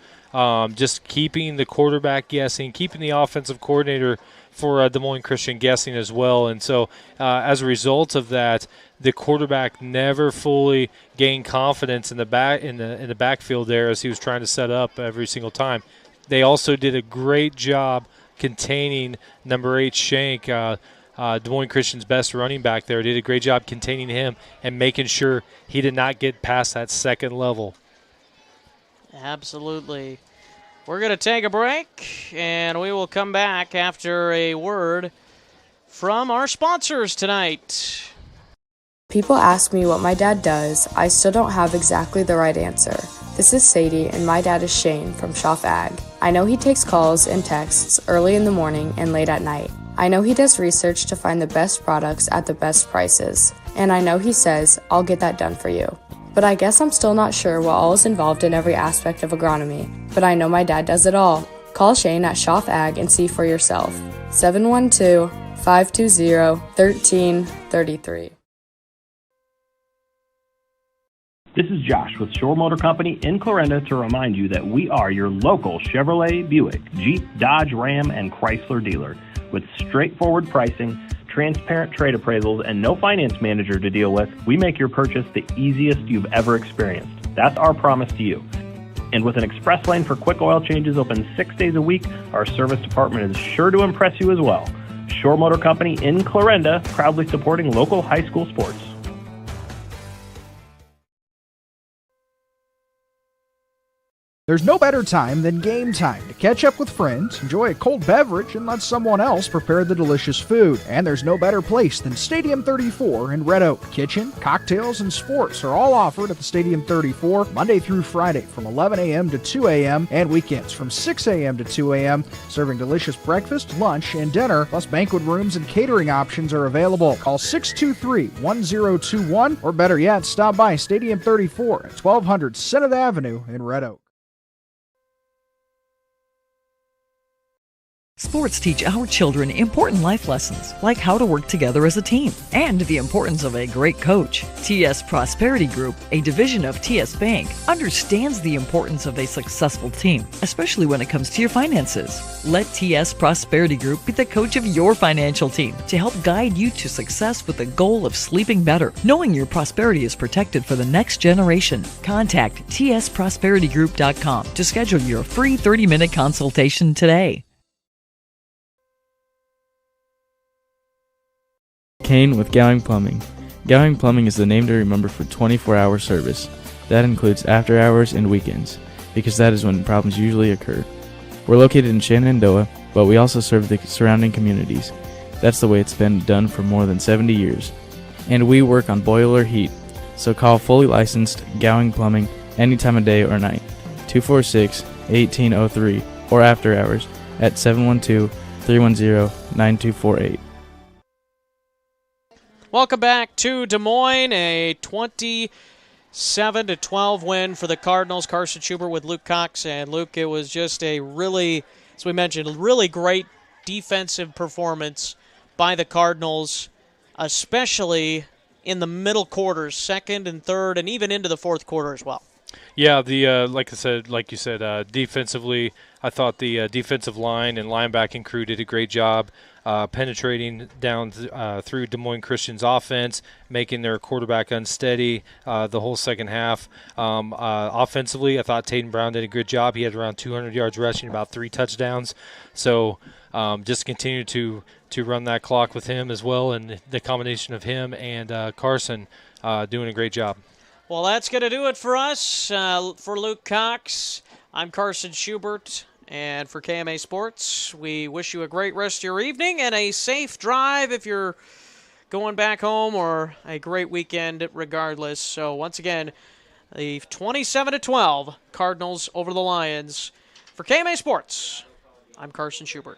just keeping the quarterback guessing, keeping the offensive coordinator for Des Moines Christian guessing as well. And so as a result of that, the quarterback never fully gained confidence in the backfield there as he was trying to set up every single time. They also did a great job containing number 8 Shank, Des Moines Christian's best running back there. Did a great job containing him and making sure he did not get past that second level. Absolutely. We're going to take a break, and we will come back after a word from our sponsors tonight. People ask me what my dad does. I still don't have exactly the right answer. This is Sadie, and my dad is Shane from Schaff Ag. I know he takes calls and texts early in the morning and late at night. I know he does research to find the best products at the best prices. And I know he says, I'll get that done for you. But I guess I'm still not sure what all is involved in every aspect of agronomy. But I know my dad does it all. Call Shane at Schaff Ag and see for yourself. 712-520-1333. This is Josh with Shore Motor Company in Clarinda to remind you that we are your local Chevrolet, Buick, Jeep, Dodge, Ram, and Chrysler dealer. With straightforward pricing, transparent trade appraisals, and no finance manager to deal with, we make your purchase the easiest you've ever experienced. That's our promise to you. And with an express lane for quick oil changes open 6 days a week, our service department is sure to impress you as well. Shore Motor Company in Clarinda, proudly supporting local high school sports. There's no better time than game time to catch up with friends, enjoy a cold beverage, and let someone else prepare the delicious food. And there's no better place than Stadium 34 in Red Oak. Kitchen, cocktails, and sports are all offered at the Stadium 34 Monday through Friday from 11 a.m. to 2 a.m. and weekends from 6 a.m. to 2 a.m. Serving delicious breakfast, lunch, and dinner, plus banquet rooms and catering options are available. Call 623-1021 or better yet, stop by Stadium 34 at 1200 Senate Avenue in Red Oak. Sports teach our children important life lessons, like how to work together as a team and the importance of a great coach. TS Prosperity Group, a division of TS Bank, understands the importance of a successful team, especially when it comes to your finances. Let TS Prosperity Group be the coach of your financial team to help guide you to success with the goal of sleeping better, knowing your prosperity is protected for the next generation. Contact tsprosperitygroup.com to schedule your free 30-minute consultation today. Kane with Gowing Plumbing. Gowing Plumbing is the name to remember for 24-hour service. That includes after hours and weekends, because that is when problems usually occur. We're located in Shenandoah, but we also serve the surrounding communities. That's the way it's been done for more than 70 years. And we work on boiler heat, so call fully licensed Gowing Plumbing any time of day or night. 246-1803 or after hours at 712-310-9248. Welcome back to Des Moines, a 27-12 win for the Cardinals. Carson Schubert with Luke Cox. And Luke, it was just a really, as we mentioned, a really great defensive performance by the Cardinals, especially in the middle quarters, second and third, and even into the fourth quarter as well. Yeah, like you said, defensively, I thought the defensive line and linebacking crew did a great job penetrating down through Des Moines Christian's offense, making their quarterback unsteady the whole second half. Offensively, I thought Tatum Brown did a good job. He had around 200 yards rushing, about 3 touchdowns. So just continue to run that clock with him as well, and the combination of him and Carson doing a great job. Well, that's going to do it for us. For Luke Cox, I'm Carson Schubert. And for KMA Sports, we wish you a great rest of your evening and a safe drive if you're going back home, or a great weekend regardless. So once again, the 27-12 Cardinals over the Lions. For KMA Sports, I'm Carson Schubert.